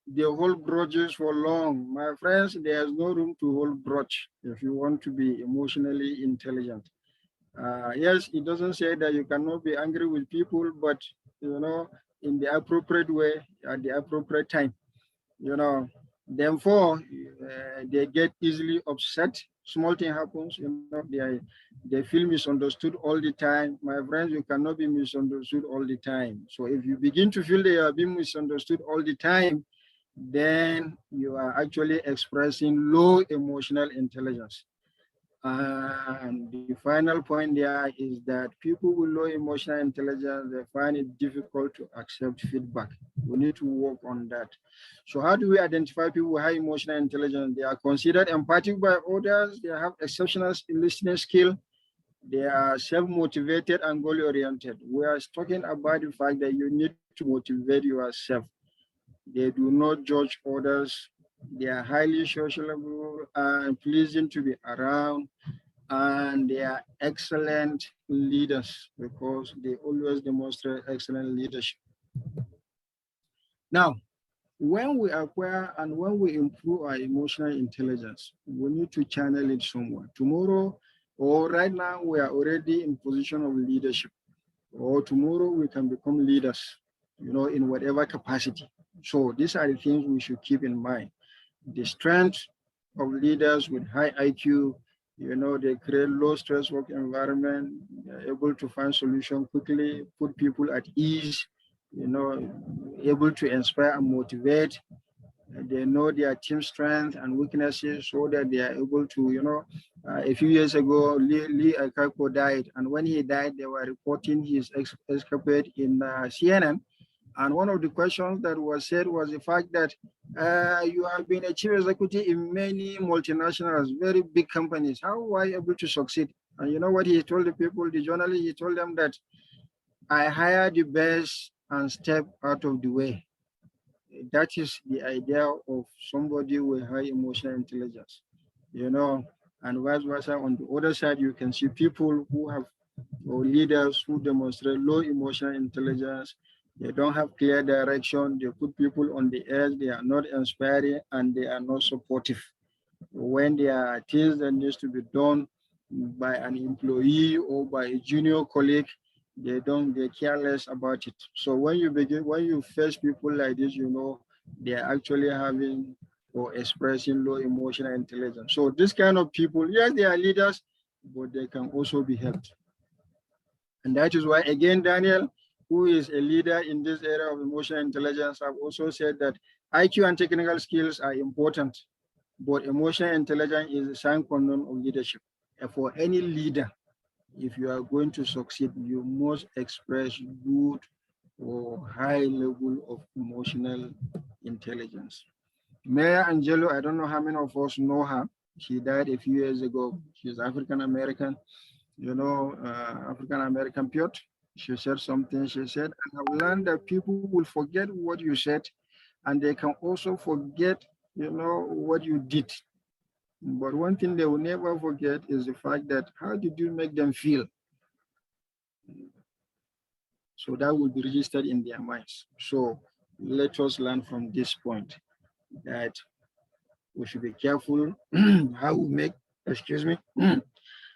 They hold grudges for long. My friends, there's no room to hold grudge if you want to be emotionally intelligent. Yes, it doesn't say that you cannot be angry with people, but in the appropriate way at the appropriate time. Therefore, they get easily upset. Small thing happens, they feel misunderstood all the time. My friends, you cannot be misunderstood all the time. So if you begin to feel they are being misunderstood all the time, then you are actually expressing low emotional intelligence. And the final point there is that people with low emotional intelligence, they find it difficult to accept feedback. We need to work on that. So how do we identify people with high emotional intelligence? They are considered empathic by others. They have exceptional listening skill. They are self-motivated and goal-oriented. We are talking about the fact that you need to motivate yourself. They do not judge others. They are highly sociable and pleasing to be around. And they are excellent leaders because they always demonstrate excellent leadership. Now, when we acquire and when we improve our emotional intelligence, we need to channel it somewhere. Tomorrow or right now, we are already in position of leadership. Or tomorrow we can become leaders, in whatever capacity. So these are the things we should keep in mind. The strength of leaders with high IQ, they create low stress work environment, they're able to find solutions quickly, put people at ease, able to inspire and motivate. They know their team strength and weaknesses so that they are able to, A few years ago, Lee Akako died, and when he died, they were reporting his escapade in CNN. And one of the questions that was said was the fact that you have been a chief executive in many multinationals, very big companies. How were you able to succeed? And you know what he told the people, the journalists, he told them that I hire the best and step out of the way. That is the idea of somebody with high emotional intelligence, you know, and vice versa. On the other side, you can see people who have, or leaders who demonstrate low emotional intelligence. They don't have clear direction. They put people on the edge. They are not inspiring and they are not supportive. When there are things that needs to be done by an employee or by a junior colleague, they care less about it. So when you face people like this, you know, they are actually having or expressing low emotional intelligence. So this kind of people, yes, they are leaders, but they can also be helped. And that is why, again, Daniel, who is a leader in this area of emotional intelligence, have also said that IQ and technical skills are important, but emotional intelligence is a sign non of leadership. And for any leader, if you are going to succeed, you must express good or high level of emotional intelligence. Maya Angelou, I don't know how many of us know her. She died a few years ago. She's African American, you know, African American poet. She said something. She said, I have learned that people will forget what you said, and they can also forget, you know, what you did. But one thing they will never forget is the fact that how did you make them feel? So that will be registered in their minds. So let us learn from this point that we should be careful how we make, excuse me,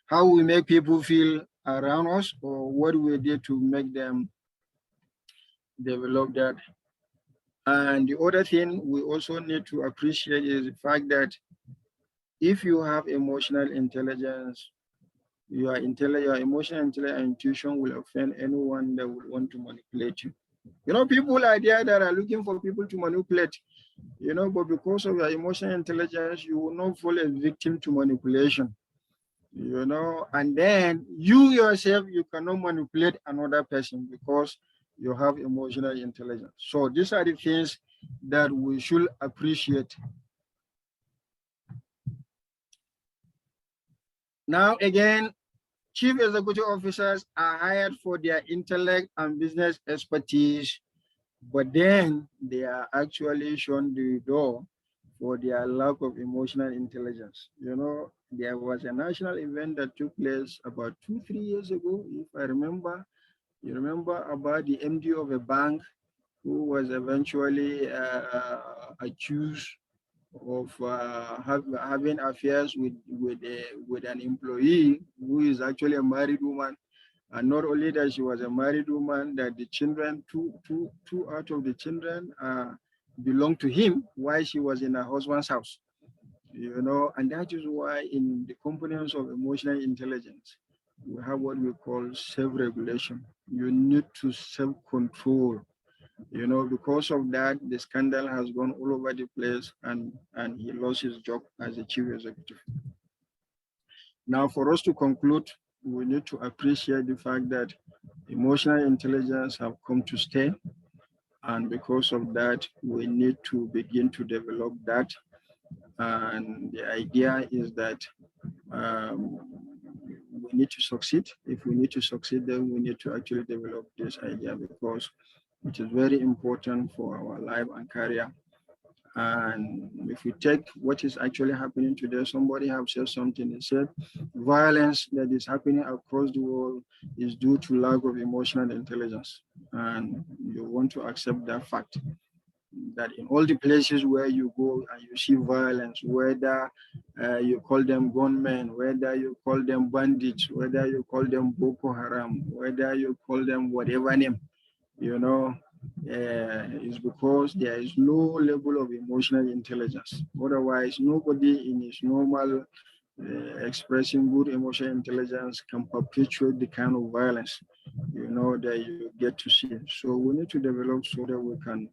how we make people feel around us or what we did to make them develop that. And the other thing we also need to appreciate is the fact that if you have emotional intelligence, your emotional intelligence and intuition will offend anyone that will want to manipulate you. You know, people are there that are looking for people to manipulate, you know, but because of your emotional intelligence, you will not fall a victim to manipulation, you know, and then you yourself, you cannot manipulate another person because you have emotional intelligence. So these are the things that we should appreciate. Now, again, chief executive officers are hired for their intellect and business expertise, but then they are actually shown the door for their lack of emotional intelligence. You know, there was a national event that took place about 2-3 years ago, if I remember. You remember about the MD of a bank who was eventually accused of having affairs with an employee who is actually a married woman. And not only that she was a married woman, that the children, two out of the children belonged to him while she was in her husband's house. You know, and that is why in the components of emotional intelligence, we have what we call self-regulation. You need to self-control. You know, because of that, the scandal has gone all over the place and he lost his job as a chief executive. Now, for us to conclude, we need to appreciate the fact that emotional intelligence have come to stay. And because of that, we need to begin to develop that. And the idea is that we need to succeed. If we need to succeed, then we need to actually develop this idea because it is very important for our life and career. And if we take what is actually happening today, somebody have said something. They said violence that is happening across the world is due to lack of emotional intelligence. And you want to accept that fact, that in all the places where you go and you see violence, whether you call them gunmen, whether you call them bandits, whether you call them Boko Haram, whether you call them whatever name, you know, is because there is no level of emotional intelligence. Otherwise, nobody in his normal expressing good emotional intelligence can perpetuate the kind of violence, you know, that you get to see. So we need to develop so that we can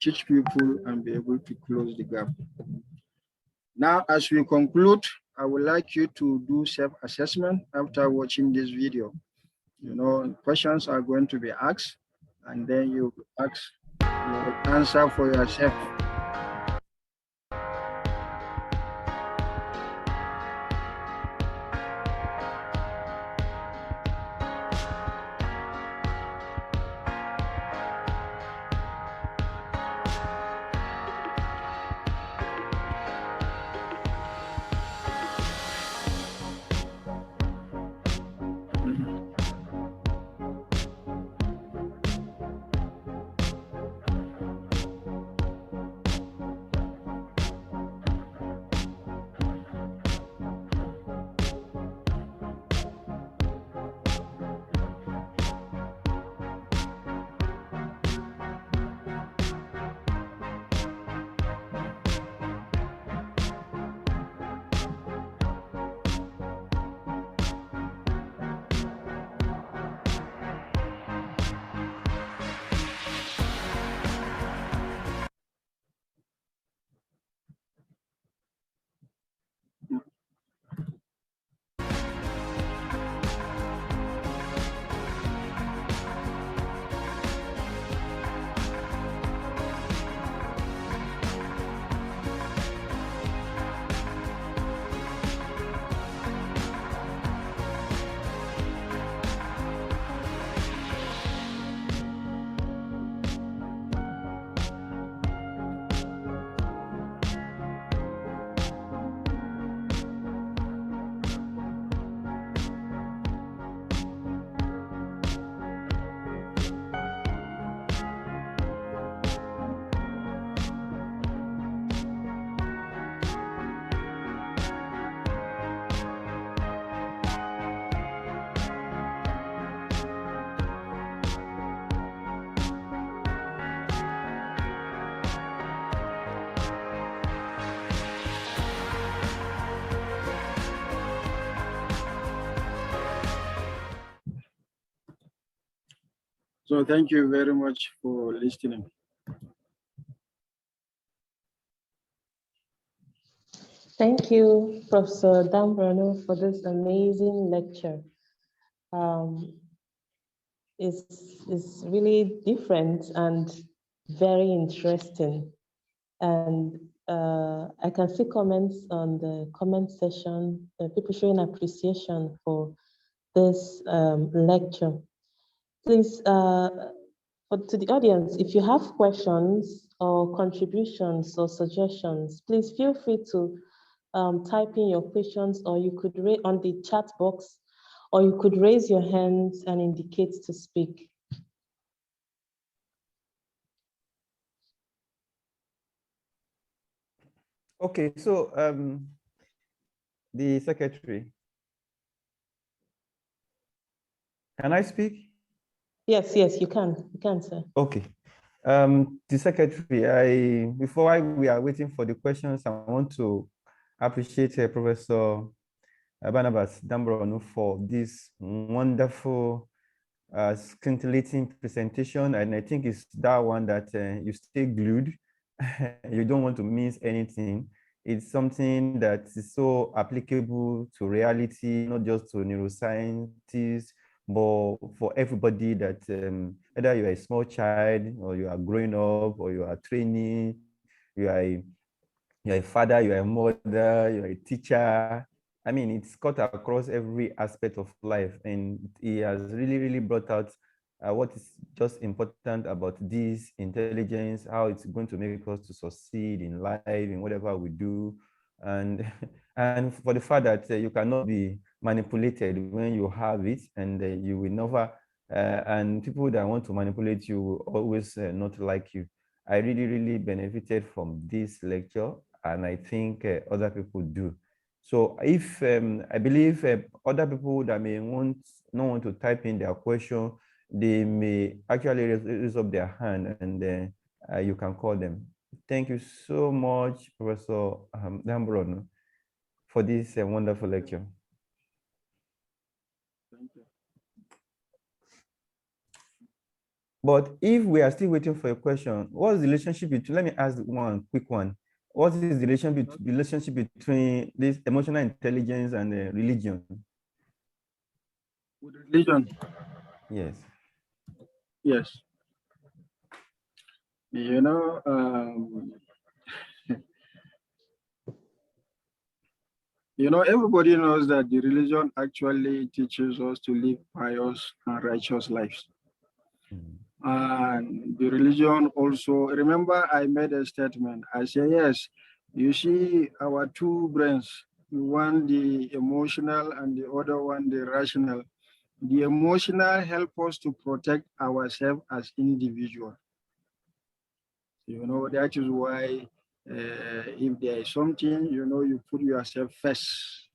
teach people and be able to close the gap. Now, as we conclude, I would like you to do self-assessment after watching this video. You know, questions are going to be asked, and then you ask, you answer for yourself. So thank you very much for listening. Thank you, Professor Danborno, for this amazing lecture. It's really different and very interesting. And I can see comments on the comment session, people showing appreciation for this lecture. Please, to the audience, if you have questions or contributions or suggestions, please feel free to type in your questions, or you could raise on the chat box, or you could raise your hands and indicate to speak. Okay, so the secretary. Can I speak? Yes, you can, sir. Okay. The secretary, before we are waiting for the questions, I want to appreciate Professor Barnabas Danborno for this wonderful scintillating presentation, and I think it's that one that you stay glued. You don't want to miss anything. It's something that is so applicable to reality, not just to neuroscientists, but for everybody that whether you're a small child or you are growing up or you are training, you're a father, you're a mother, you're a teacher. I mean, it's cut across every aspect of life, and he has really brought out what is just important about this intelligence, how it's going to make us to succeed in life, in whatever we do, and and for the fact that you cannot be manipulated when you have it, and you will never, and people that want to manipulate you will always not like you. I really benefited from this lecture, and I think other people do. So if I believe other people that may not want to type in their question, they may actually raise up their hand, and you can call them. Thank you so much, Professor Danborno, for this wonderful lecture. Thank you. But if we are still waiting for a question, what's the relationship between, let me ask one quick one. what is the relationship between this emotional intelligence and religion? With religion? Yes. Yes. You know, everybody knows that the religion actually teaches us to live pious and righteous lives. And the religion also, remember I made a statement. I say, yes, you see our two brains, one the emotional and the other one the rational. The emotional help us to protect ourselves as individuals. That is why if there is something, you put yourself first.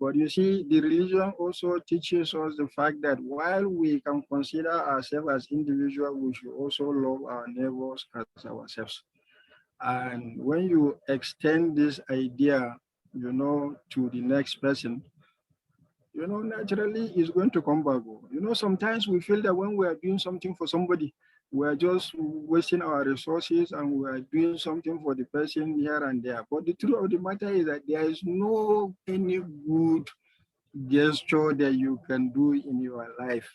But you see, the religion also teaches us the fact that while we can consider ourselves as individuals, we should also love our neighbors as ourselves. And when you extend this idea, to the next person, naturally it's going to come back. Sometimes we feel that when we are doing something for somebody, we are just wasting our resources and we are doing something for the person here and there. But the truth of the matter is that there is no any good gesture that you can do in your life.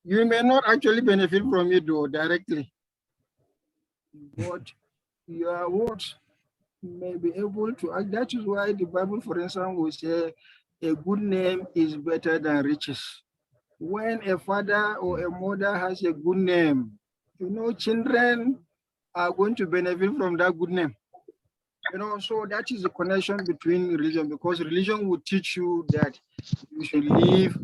You may not actually benefit from it though directly, but your words may be able to act. That is why the Bible, for instance, will say a good name is better than riches. When a father or a mother has a good name, children are going to benefit from that good name. So that is the connection between religion, because religion will teach you that you should live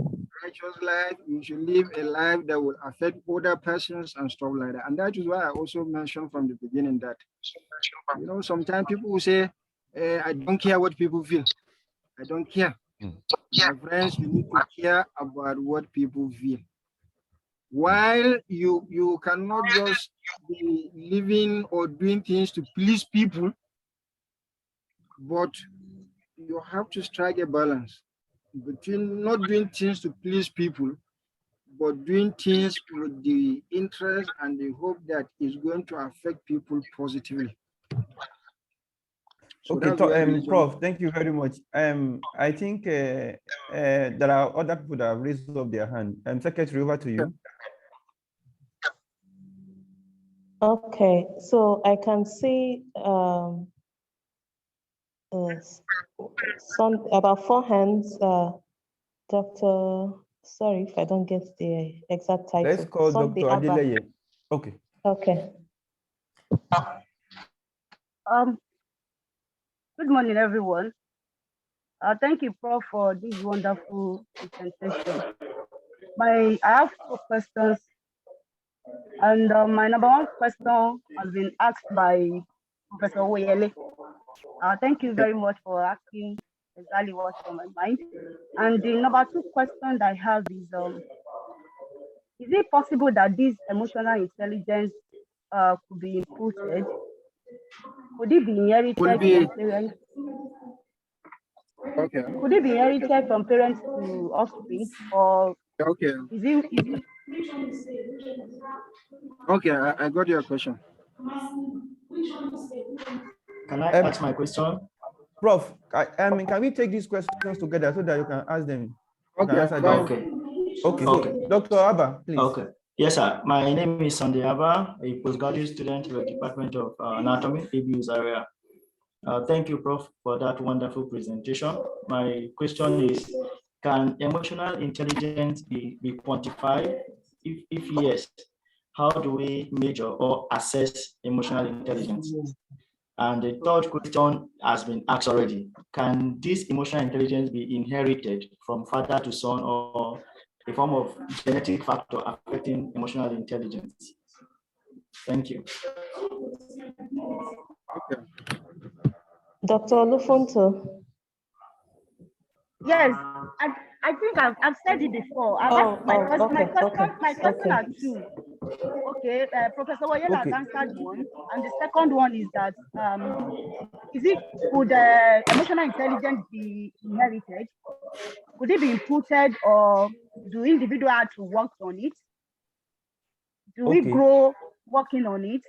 righteous life, you should live a life that will affect other persons and stuff like that. And that is why I also mentioned from the beginning that, sometimes people will say, I don't care what people feel. I don't care. My friends, you need to care about what people feel. While you cannot just be living or doing things to please people, but you have to strike a balance between not doing things to please people, but doing things with the interest and the hope that is going to affect people positively. So okay, Prof, thank you very much. I think there are other people that have raised up their hand. Secretary, over to you. Okay, so I can see about 4 hands. Dr. Sorry if I don't get the exact title. Let's call Dr. Adeleye. Okay. Okay. Good morning, everyone. Thank you, Prof, for this wonderful presentation. I have 2 questions, and my number 1 question has been asked by Professor Oyele. Thank you very much for asking exactly what's on my mind. And the number 2 question I have is it possible that this emotional intelligence could be inputted? Could it be inherited from parents? Okay. Could it be inherited from parents to offspring, or okay? Is it? Okay, I got your question. Can I ask my question? Prof, can we take these questions together so that you can ask them? Okay. Okay. Dr. Abba, please. Okay. Yes, sir. My name is Sunday Abba, a postgraduate student in the Department of Anatomy, ABU area. Thank you, Prof, for that wonderful presentation. My question is, can emotional intelligence be quantified? If yes, how do we measure or assess emotional intelligence? And the third question has been asked already. Can this emotional intelligence be inherited from father to son, or a form of genetic factor affecting emotional intelligence? Thank you. Okay. Dr. Olufunto. Yes, I think I've said it before. My question are 2. Okay, Professor Oyela has answered one, and the second one is that could emotional intelligence be inherited? Could it be inputted, or do individuals have to work on it? Do we grow working on it,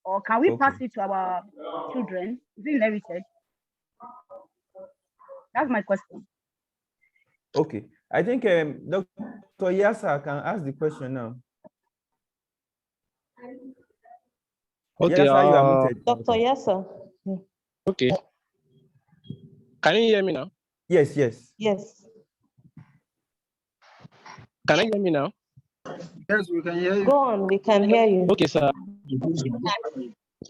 Or can we pass Okay. it to our children? Is it inherited? That's my question. Okay. I think Dr. Yasa can ask the question now. Okay. Yasa, you are muted. Dr. Yasa. Okay. Can you hear me now? Yes, yes. Yes. Can you hear me now? Yes, we can hear you. Go on, we can hear you. Okay, sir.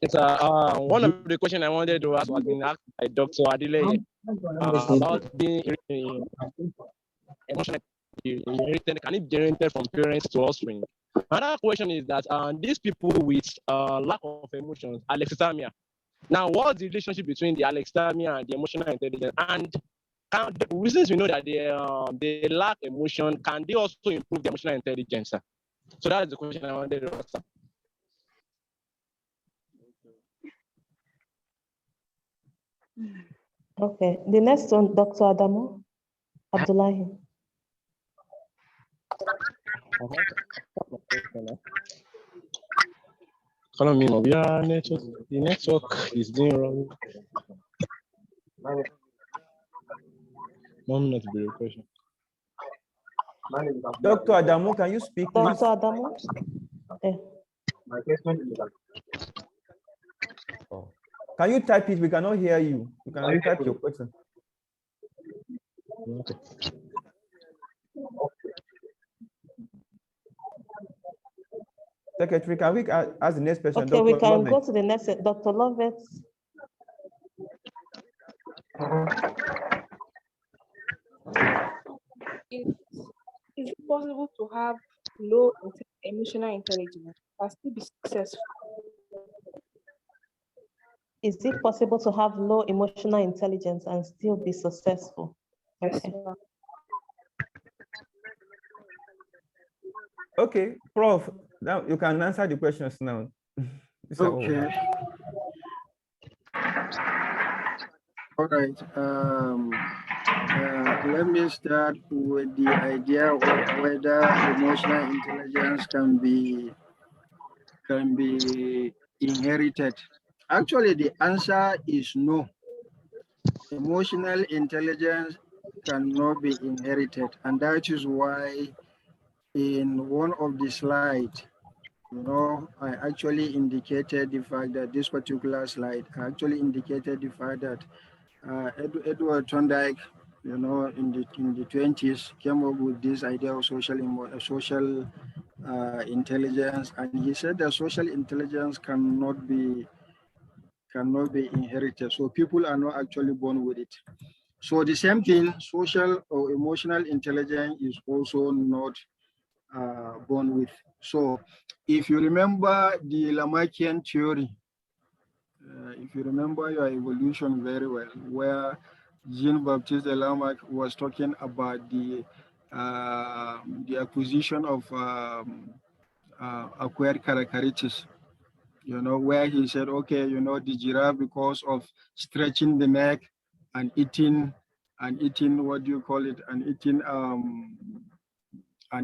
It's one of the questions I wanted to ask was been asked by Dr. Adile about being emotional inherited. Can it be inherited from parents to offspring? Another question is that these people with lack of emotions, alexithymia. Now, what's the relationship between the alexithymia and the emotional intelligence? And since we know that they lack emotion, can they also improve the emotional intelligence? Sir? So that is the question I wanted to ask. Okay. The next one, Dr. Adamu Abdullahi. Follow me, the network is doing wrong. Mom, not the question. Dr. Adamu, can you speak, please? Dr. Adamu? My question is Oh. Can you type it? We cannot hear you. You can type your question. Okay. Secretary, can we ask the next person? Okay, Dr. we can Lovett. go to the next, Dr. Lovett. Is it possible to have low emotional intelligence and still be successful? Is it possible to have low emotional intelligence and still be successful? Okay. Okay, Prof, now you can answer the questions now. Okay. All right. Let me start with the idea of whether emotional intelligence can be inherited. Actually, the answer is no. Emotional intelligence cannot be inherited, and that is why in one of the slides, I actually indicated the fact that this particular slide actually indicated the fact that Edward Thorndike, in the 20s, came up with this idea of social intelligence, and he said that social intelligence cannot be inherited. So people are not actually born with it. So the same thing, social or emotional intelligence is also not born with. So if you remember the Lamarckian theory, if you remember your evolution very well, where Jean-Baptiste Lamarck was talking about the acquisition of acquired characteristics, where he said, okay, the giraffe, because of stretching the neck and eating, what do you call it, and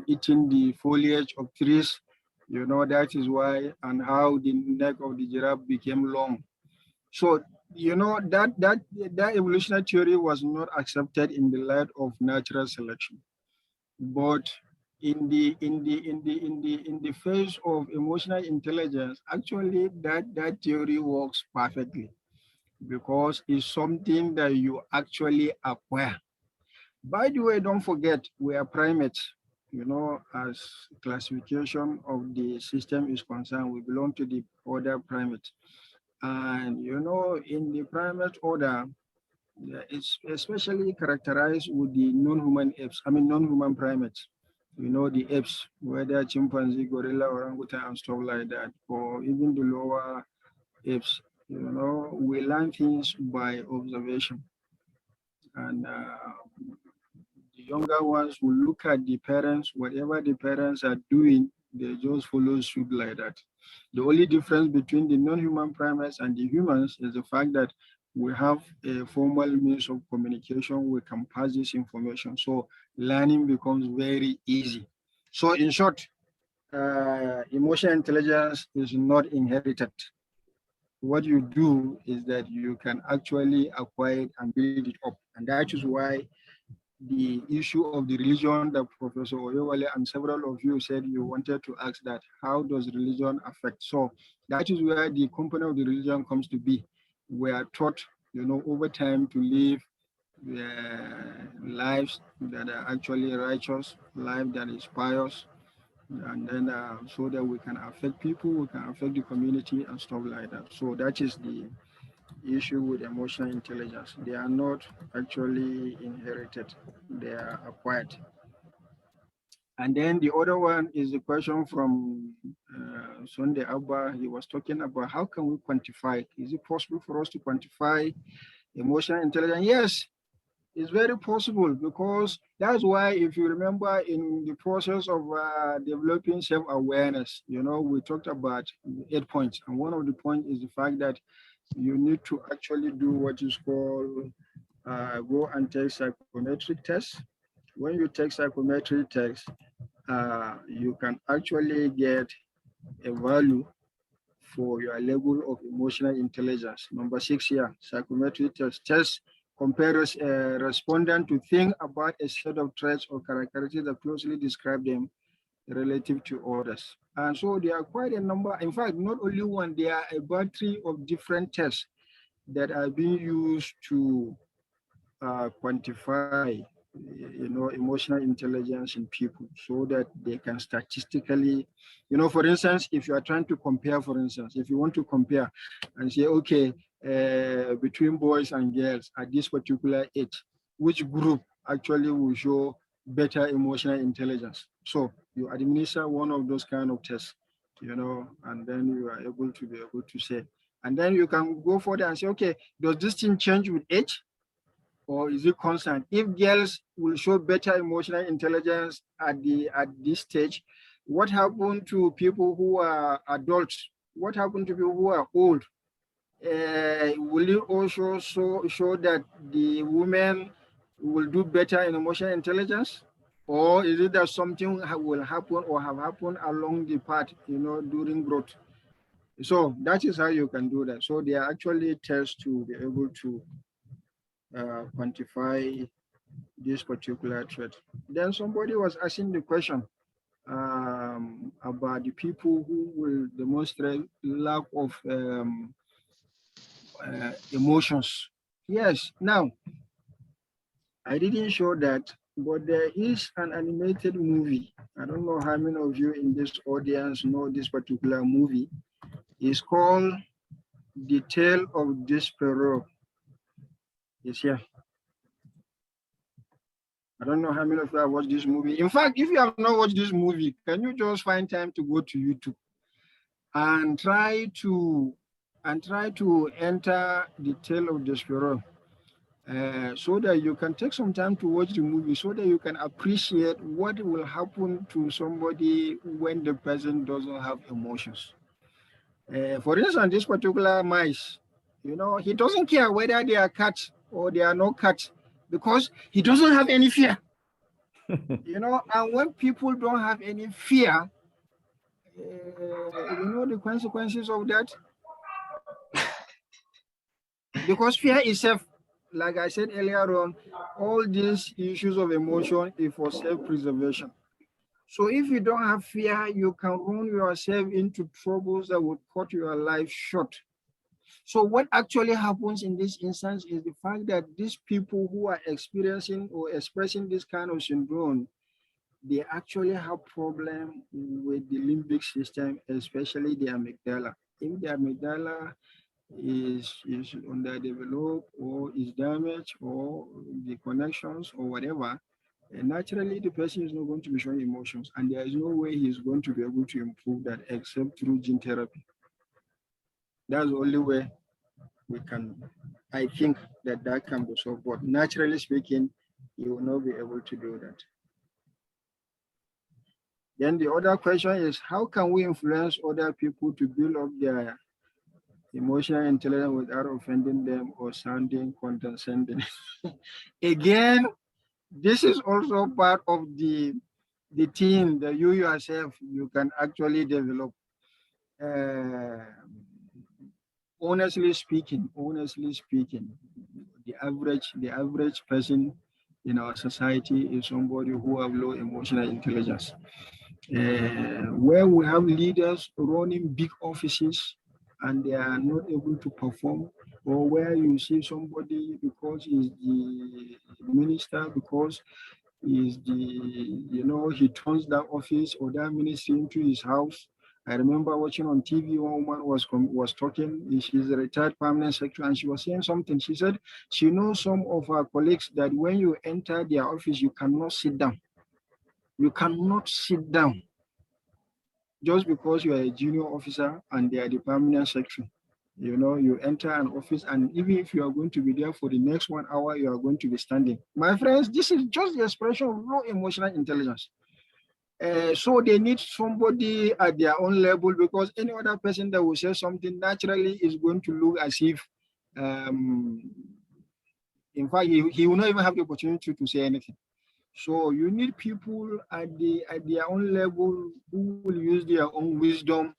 eating the foliage of trees, that is why, and how the neck of the giraffe became long. So, that evolutionary theory was not accepted in the light of natural selection. But in the phase of emotional intelligence, actually that theory works perfectly, because it's something that you actually acquire. By the way, don't forget, we are primates. As classification of the system is concerned, we belong to the order primates. And in the primate order, it's especially characterized with the non-human apes, non-human primates. The apes, whether chimpanzee, gorilla, orangutan, and stuff like that, or even the lower apes. We learn things by observation. And the younger ones will look at the parents, whatever the parents are doing, they just follow suit like that. The only difference between the non-human primates and the humans is the fact that we have a formal means of communication. We can pass this information. So learning becomes very easy. So in short, emotional intelligence is not inherited. what you do is that you can actually acquire it and build it up. And that is why the issue of the religion that Professor Oyewale and several of you said you wanted to ask that, how does religion affect? So that is where the component of the religion comes to be. We are taught, over time to live lives that are actually righteous, life that is pious, and then so that we can affect people, we can affect the community and stuff like that. So that is the issue with emotional intelligence. They are not actually inherited, they are acquired. And then the other one is the question from Sunday Abba. He was talking about how can we quantify? Is it possible for us to quantify emotional intelligence? Yes, it's very possible, because that's why, if you remember, in the process of developing self-awareness, we talked about 8 points. And one of the points is the fact that you need to actually do what is called go and take psychometric tests. When you take psychometric tests, you can actually get a value for your level of emotional intelligence. Number 6 here, psychometric test compares a respondent to think about a set of traits or characteristics that closely describe them relative to others. And so there are quite a number. In fact, not only one, there are a battery of different tests that are being used to quantify emotional intelligence in people, so that they can statistically, for instance, if you are trying to compare, for instance, if you want to compare and say, okay, between boys and girls at this particular age, which group actually will show better emotional intelligence? So you administer one of those kind of tests, and then you are able to say, and then you can go further and say, okay, does this thing change with age, or is it constant? If girls will show better emotional intelligence at this stage, what happened to people who are adults? What happened to people who are old? Will it also show that the women will do better in emotional intelligence? Or is it that something will happen or have happened along the path, during growth? So that is how you can do that. So there are actually tests to be able to quantify this particular trait. Then somebody was asking the question about the people who will demonstrate lack of emotions. Yes, now, I didn't show that, but there is an animated movie. I don't know how many of you in this audience know this particular movie. It's called The Tale of Despereaux. It's here. I don't know how many of you have watched this movie. In fact, if you have not watched this movie, can you just find time to go to YouTube and try to enter The Tale of Despereaux, so that you can take some time to watch the movie, so that you can appreciate what will happen to somebody when the person doesn't have emotions. For instance, this particular mice, he doesn't care whether they are cats or they are not cats, because he doesn't have any fear. And when people don't have any fear, the consequences of that? Because fear itself, like I said earlier on, all these issues of emotion is for self-preservation. So if you don't have fear, you can run yourself into troubles that would cut your life short. So what actually happens in this instance is the fact that these people who are experiencing or expressing this kind of syndrome, they actually have problem with the limbic system, especially the amygdala. If the amygdala is underdeveloped or is damaged, or the connections or whatever, naturally the person is not going to be showing emotions, and there is no way he is going to be able to improve that except through gene therapy. That's the only way we can, I think, that can be solved. But naturally speaking, you will not be able to do that. Then the other question is, how can we influence other people to build up their emotional intelligence without offending them or sounding condescending? Again, this is also part of the team that you yourself, you can actually develop. honestly speaking, the average person in our society is somebody who have low emotional intelligence. Where we have leaders running big offices and they are not able to perform, or where you see somebody because he's the minister, because is the, he turns that office or that ministry into his house. I remember watching on TV, one woman was talking. She's a retired permanent secretary, and she was saying something. She said she knows some of her colleagues that when you enter their office, you cannot sit down. You cannot sit down just because you are a junior officer and they are the permanent secretary. You enter an office, and even if you are going to be there for the next 1 hour, you are going to be standing. My friends, this is just the expression of low emotional intelligence. So they need somebody at their own level, because any other person that will say something naturally is going to look as if, in fact, he will not even have the opportunity to say anything. So you need people at their own level who will use their own wisdom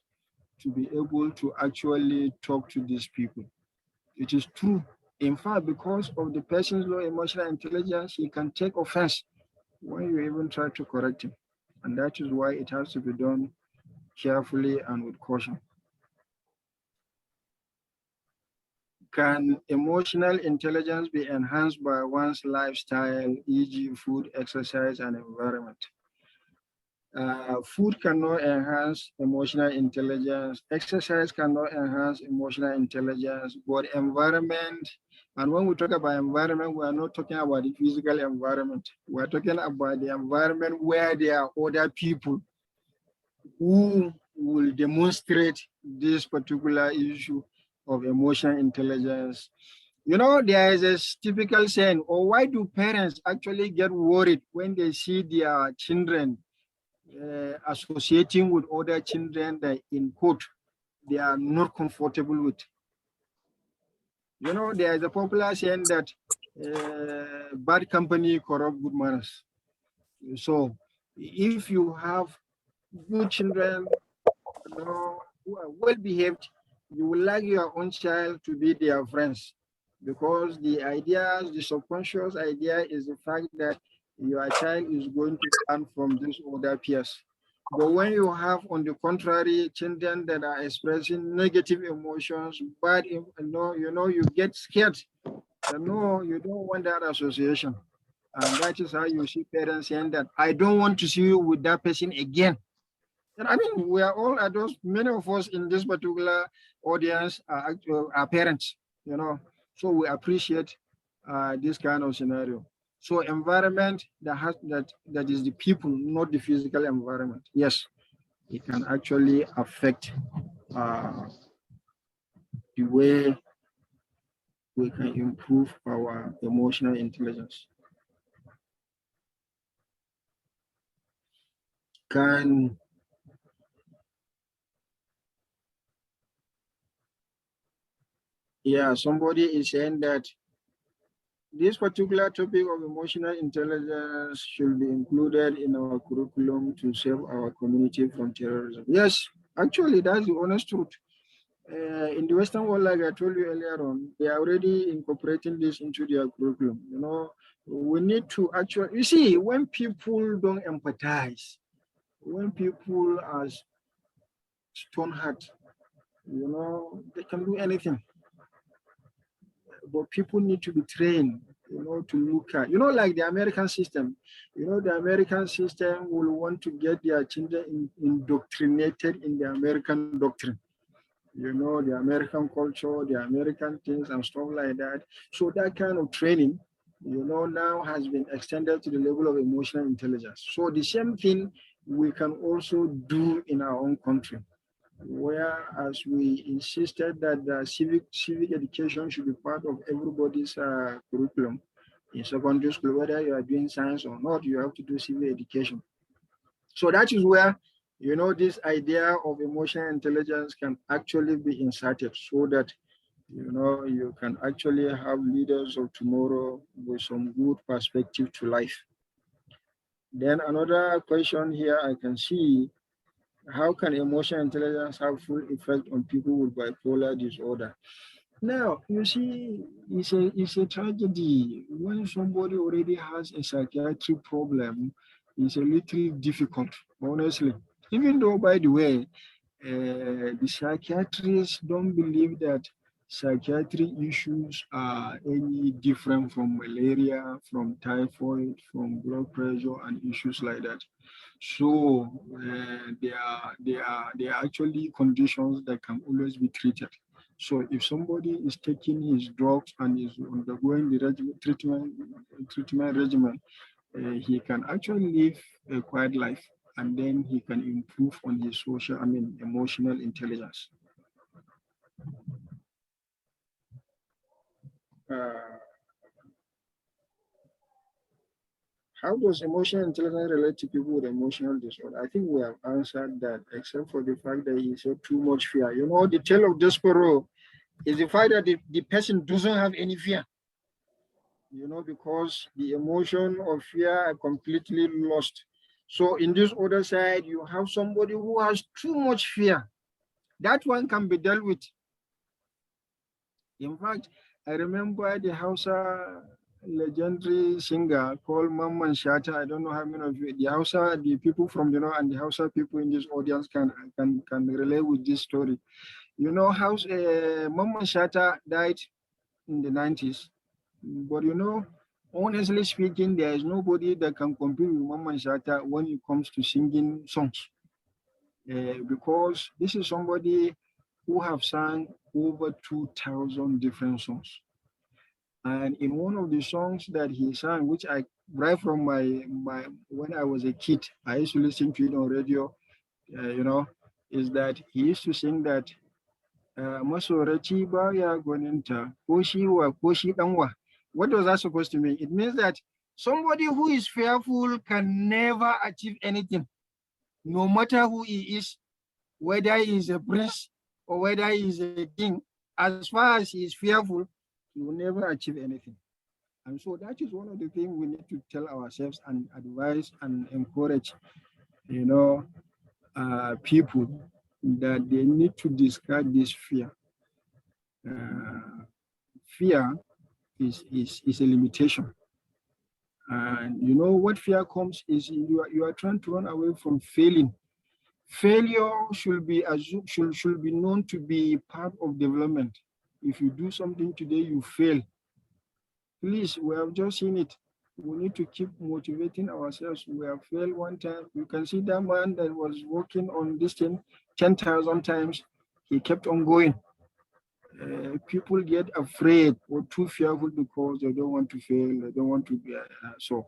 to be able to actually talk to these people. It is true. In fact, because of the person's low emotional intelligence, he can take offense when you even try to correct him. And that is why it has to be done carefully and with caution. Can emotional intelligence be enhanced by one's lifestyle, e.g. food, exercise, and environment? Food cannot enhance emotional intelligence. Exercise cannot enhance emotional intelligence, but environment, and when we talk about environment, we are not talking about the physical environment. We are talking about the environment where there are other people who will demonstrate this particular issue of emotional intelligence. There is a typical saying, or why do parents actually get worried when they see their children associating with other children that, in quote, they are not comfortable with? There is a popular saying that bad company corrupt good manners. So if you have good children, who are well behaved, you will like your own child to be their friends, because the subconscious idea is the fact that your child is going to learn from these other peers. But when you have, on the contrary, children that are expressing negative emotions, you get scared. You don't want that association. And that is how you see parents saying that, I don't want to see you with that person again. And I mean, we are all adults. Many of us in this particular audience are parents, so we appreciate this kind of scenario. So environment that is the people, not the physical environment. Yes, it can actually affect the way we can improve our emotional intelligence. Somebody is saying that this particular topic of emotional intelligence should be included in our curriculum to save our community from terrorism. Yes, actually, that's the honest truth. In the Western world, like I told you earlier on, they are already incorporating this into their curriculum. We need to actually, you see, when people don't empathize, when people are stone heart, they can do anything. But people need to be trained, to look at, like the American system. The American system will want to get their children indoctrinated in the American doctrine. The American culture, the American things and stuff like that. So that kind of training, now has been extended to the level of emotional intelligence. So the same thing we can also do in our own country, whereas we insisted that the civic education should be part of everybody's curriculum in secondary school. Whether you are doing science or not, you have to do civic education. So that is where, this idea of emotional intelligence can actually be inserted, so that, you can actually have leaders of tomorrow with some good perspective to life. Then another question here I can see How can emotional intelligence have full effect on people with bipolar disorder? Now, you see, it's a tragedy. When somebody already has a psychiatric problem, it's a little difficult, honestly. Even though, by the way, the psychiatrists don't believe that psychiatric issues are any different from malaria, from typhoid, from blood pressure, and issues like that. So they are actually conditions that can always be treated. So if somebody is taking his drugs and is undergoing the treatment regimen, he can actually live a quiet life, and then he can improve on his emotional intelligence. Uh, how does emotional intelligence relate to people with emotional disorder? I think we have answered that, except for the fact that he said too much fear. You know, the tale of Despereaux is the fact that the person doesn't have any fear. You know, because the emotion of fear are completely lost. So in this other side, you have somebody who has too much fear. That one can be dealt with. In fact, I remember the Hausa legendary singer called Mamman Shata. I don't know how many of you, the Hausa, the people from the north and the Hausa people in this audience can relate with this story. You know, Mamman Shata died in the 90s. But you know, honestly speaking, there is nobody that can compete with Mamman Shata when it comes to singing songs. Because this is somebody who have sung over 2,000 different songs. And in one of the songs that he sang, which I right from my when I was a kid, I used to listen to it on radio. You know, is that he used to sing that masoraci baya gwaninta ko shi wa ko shi danwa. What was that supposed to mean? It means that somebody who is fearful can never achieve anything, no matter who he is, whether he is a prince or whether he is a king. As far as he is fearful, he will never achieve anything. And so that is one of the things we need to tell ourselves and advise and encourage, you know, people that they need to discard this fear. Fear is a limitation. And you know what fear comes is you are trying to run away from failing. Failure should be known to be part of development. If you do something today, you fail. Please, we have just seen it. We need to keep motivating ourselves. We have failed one time. You can see that man that was working on this thing 10,000 times. He kept on going. People get afraid or too fearful because they don't want to fail. They don't want to be. So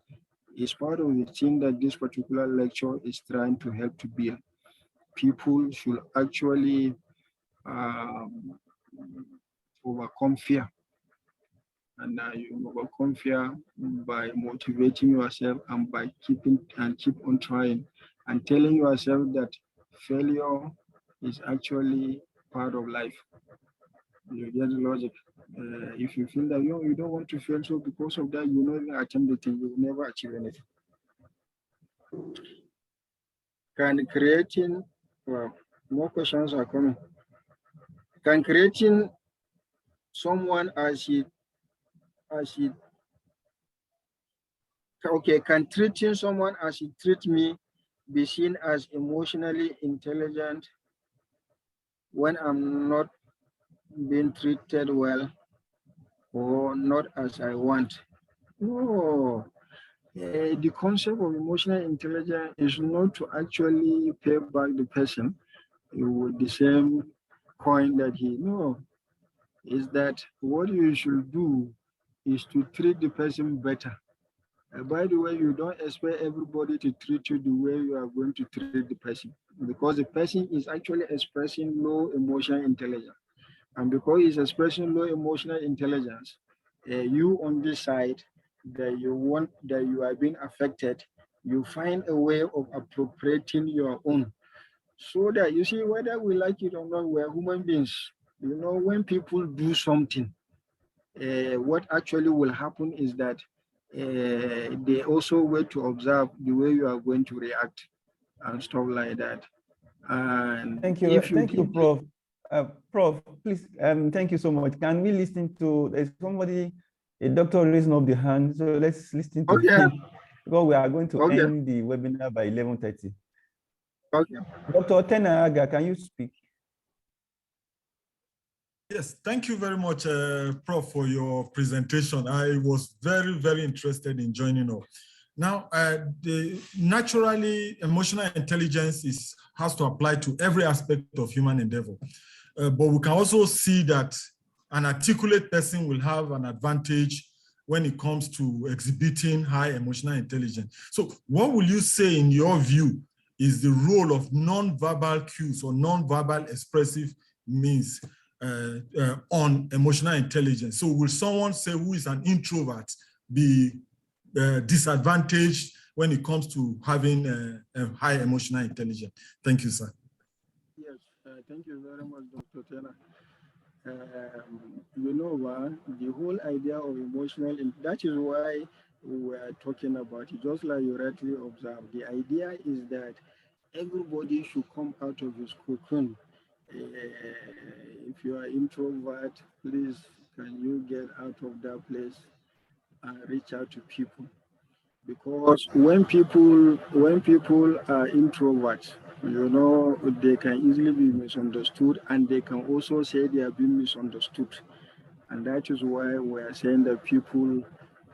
it's part of the thing that this particular lecture is trying to help to build. People should actually overcome fear. And you overcome fear by motivating yourself and by keep on trying and telling yourself that failure is actually part of life. You get the logic. If you feel that you don't want to fail, so because of that, you will never attempt the thing, you will never achieve anything. Can creating, more questions are coming. Can creating someone can treating someone as he treats me be seen as emotionally intelligent when I'm not being treated well or not as I want? No. The concept of emotional intelligence is not to actually pay back the person with the same coin that is that what you should do is to treat the person better. By the way, you don't expect everybody to treat you the way you are going to treat the person, because the person is actually expressing low emotional intelligence. And because he's expressing low emotional intelligence, you on this side that you are being affected, you find a way of appropriating your own. So that you see, whether we like it or not, we're human beings. You know, when people do something, what actually will happen is that they also wait to observe the way you are going to react and stuff like that. And thank you, Prof. Prof, please, thank you so much. Can we listen to, there's somebody, a doctor raising up the hand, so let's listen to him, because we are going to end the webinar by 11:30. Okay. Dr. Tenaga, can you speak? Yes, thank you very much, Prof, for your presentation. I was very, very interested in joining up. Now, naturally, emotional intelligence has to apply to every aspect of human endeavor. But we can also see that an articulate person will have an advantage when it comes to exhibiting high emotional intelligence. So what will you say, in your view, is the role of non-verbal cues or non-verbal expressive means on emotional intelligence? So will someone, say, who is an introvert be disadvantaged when it comes to having a high emotional intelligence? Thank you, sir. Yes, thank you very much, Dr. Tena. You know, the whole idea of emotional, that is why we are talking about it, just like you rightly observed. The idea is that everybody should come out of his cocoon. If you are introvert, please, can you get out of that place and reach out to people? Because when people are introverts, you know, they can easily be misunderstood, and they can also say they are being misunderstood. And that is why we are saying that people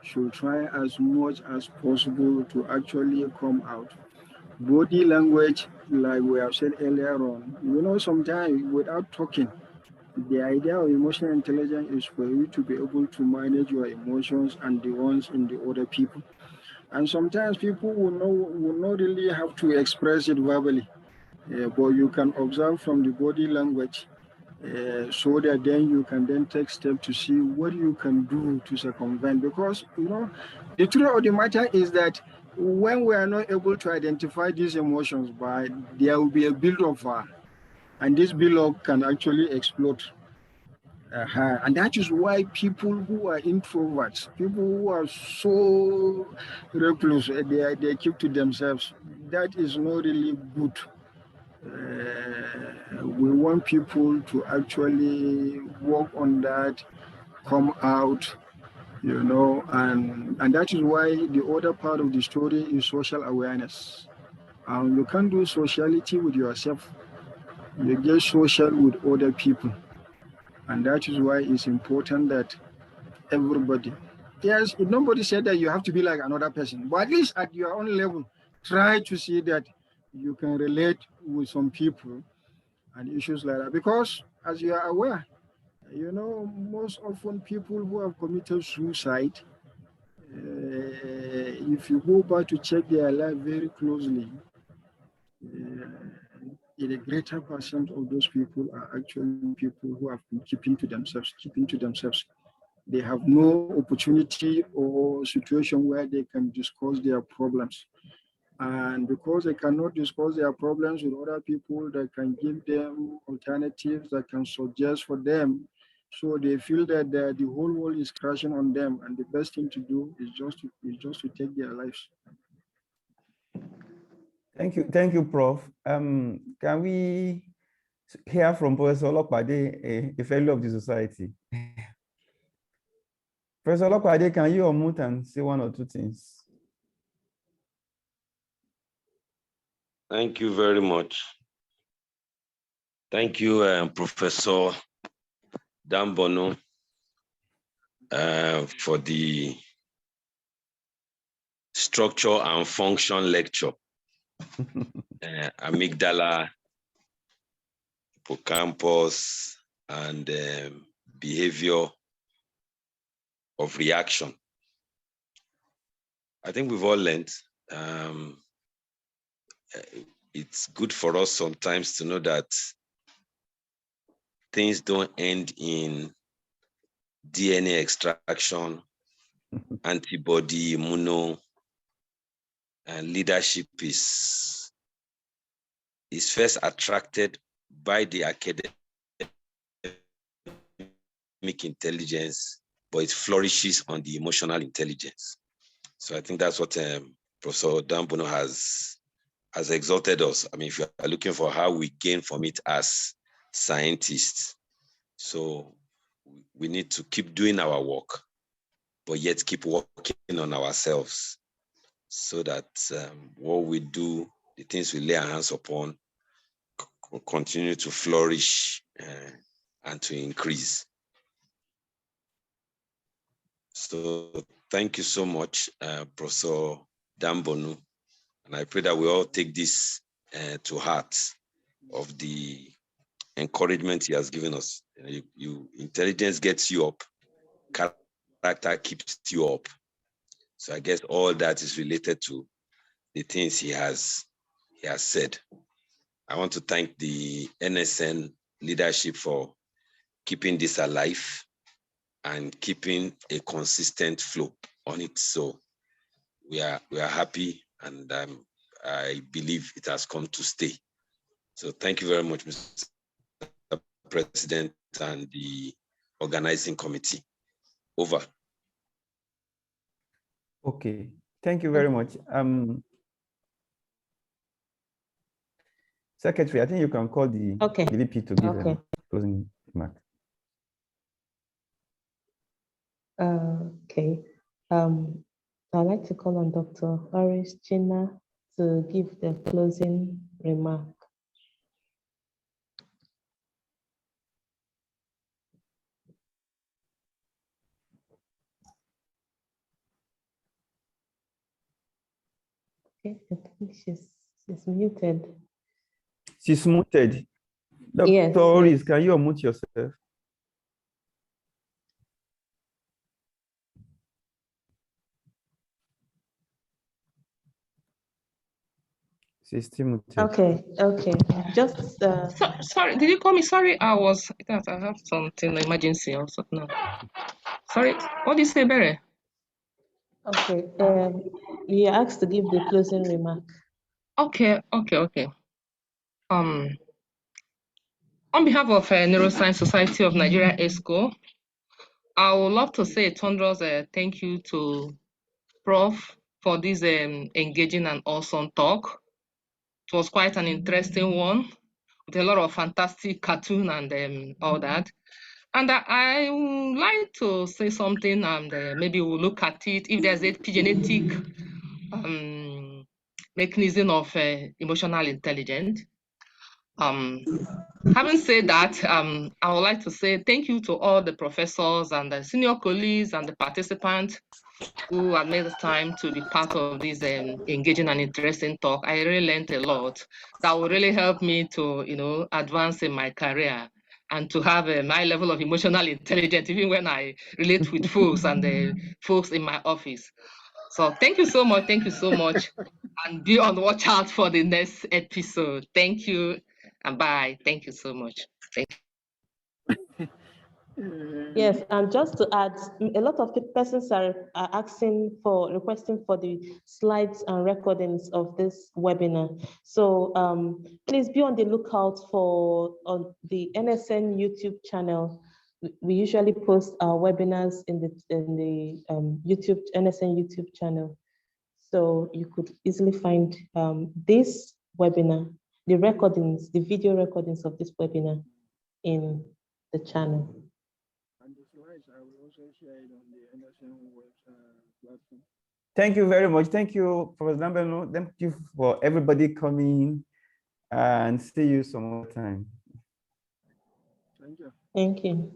should try as much as possible to actually come out. Body language, like we have said earlier on, you know, sometimes without talking, the idea of emotional intelligence is for you to be able to manage your emotions and the ones in the other people. And sometimes people will not really have to express it verbally, but you can observe from the body language, so that then you can then take steps to see what you can do to circumvent. Because, you know, the truth of the matter is that when we are not able to identify these emotions, there will be a build-up, and this build-up can actually explode. And that is why people who are introverts, people who are so recluse, they keep to themselves. That is not really good. We want people to actually work on that, come out, you know, and that is why the other part of the story is social awareness. You can't do sociality with yourself. You get social with other people. And that is why it's important that everybody, yes, nobody said that you have to be like another person, but at least at your own level, try to see that you can relate with some people and issues like that. Because as you are aware, you know, most often people who have committed suicide, if you go back to check their life very closely, a greater percent of those people are actually people who have been keeping to themselves. They have no opportunity or situation where they can discuss their problems. And because they cannot discuss their problems with other people that can give them alternatives, that can suggest for them, so they feel that the whole world is crashing on them, and the best thing to do is just to take their lives. Thank you, Prof. Can we hear from Professor Olopade, a fellow of the society? Professor Olopade, can you unmute and say one or two things? Thank you very much. Thank you, Professor Danborno, for the structure and function lecture. Amygdala, hippocampus, and behavior of reaction. I think we've all learned. It's good for us sometimes to know that things don't end in DNA extraction, antibody, immuno, and leadership is first attracted by the academic intelligence, but it flourishes on the emotional intelligence. So I think that's what Professor Danborno has has exalted us. I mean, if you are looking for how we gain from it as scientists, so we need to keep doing our work, but yet keep working on ourselves so that what we do, the things we lay our hands upon, continue to flourish and to increase. So thank you so much, Professor Danborno. And I pray that we all take this to heart of the encouragement he has given us. Intelligence gets you up, character keeps you up. So I guess all that is related to the things he has said. I want to thank the NSN leadership for keeping this alive and keeping a consistent flow on it. So we are happy, and I believe it has come to stay. So thank you very much, Mr. President and the organizing committee. Over. Okay, thank you very much. Secretary, I think you can call the VP to give a closing remark. Okay. I'd like to call on Dr. Horace China to give the closing remark. Okay, I think she's muted. She's muted. Dr. Yes, Horace, yes. can you unmute yourself? She's still muted. Okay. Just sorry, did you call me? Sorry, I have something emergency also. No. Sorry, what did you say, Barry? okay. You asked to give the closing remark. Okay. On behalf of Neuroscience Society of Nigeria ESCO, I would love to say a thunderous thank you to Prof for this engaging and awesome talk. It was quite an interesting one with a lot of fantastic cartoon and all that. And I would like to say something, and maybe we'll look at it if there's a epigenetic mechanism of emotional intelligence. Having said that, I would like to say thank you to all the professors and the senior colleagues and the participants who have made the time to be part of this engaging and interesting talk. I really learned a lot that will really help me to, advance in my career and to have a high level of emotional intelligence, even when I relate with folks and the folks in my office. So thank you so much, and be on the watch out for the next episode. Thank you, and bye. Thank you so much. Thank you. Yes, and just to add, a lot of persons are requesting for the slides and recordings of this webinar. So please be on the lookout on the NSN YouTube channel. We usually post our webinars in the NSN YouTube channel. So you could easily find this webinar, the video recordings of this webinar in the channel. And the slides, I will also share it on the NSN platform. Thank you very much. Thank you, Professor Danborno. Thank you for everybody coming, and see you some more time. Thank you. Thank you.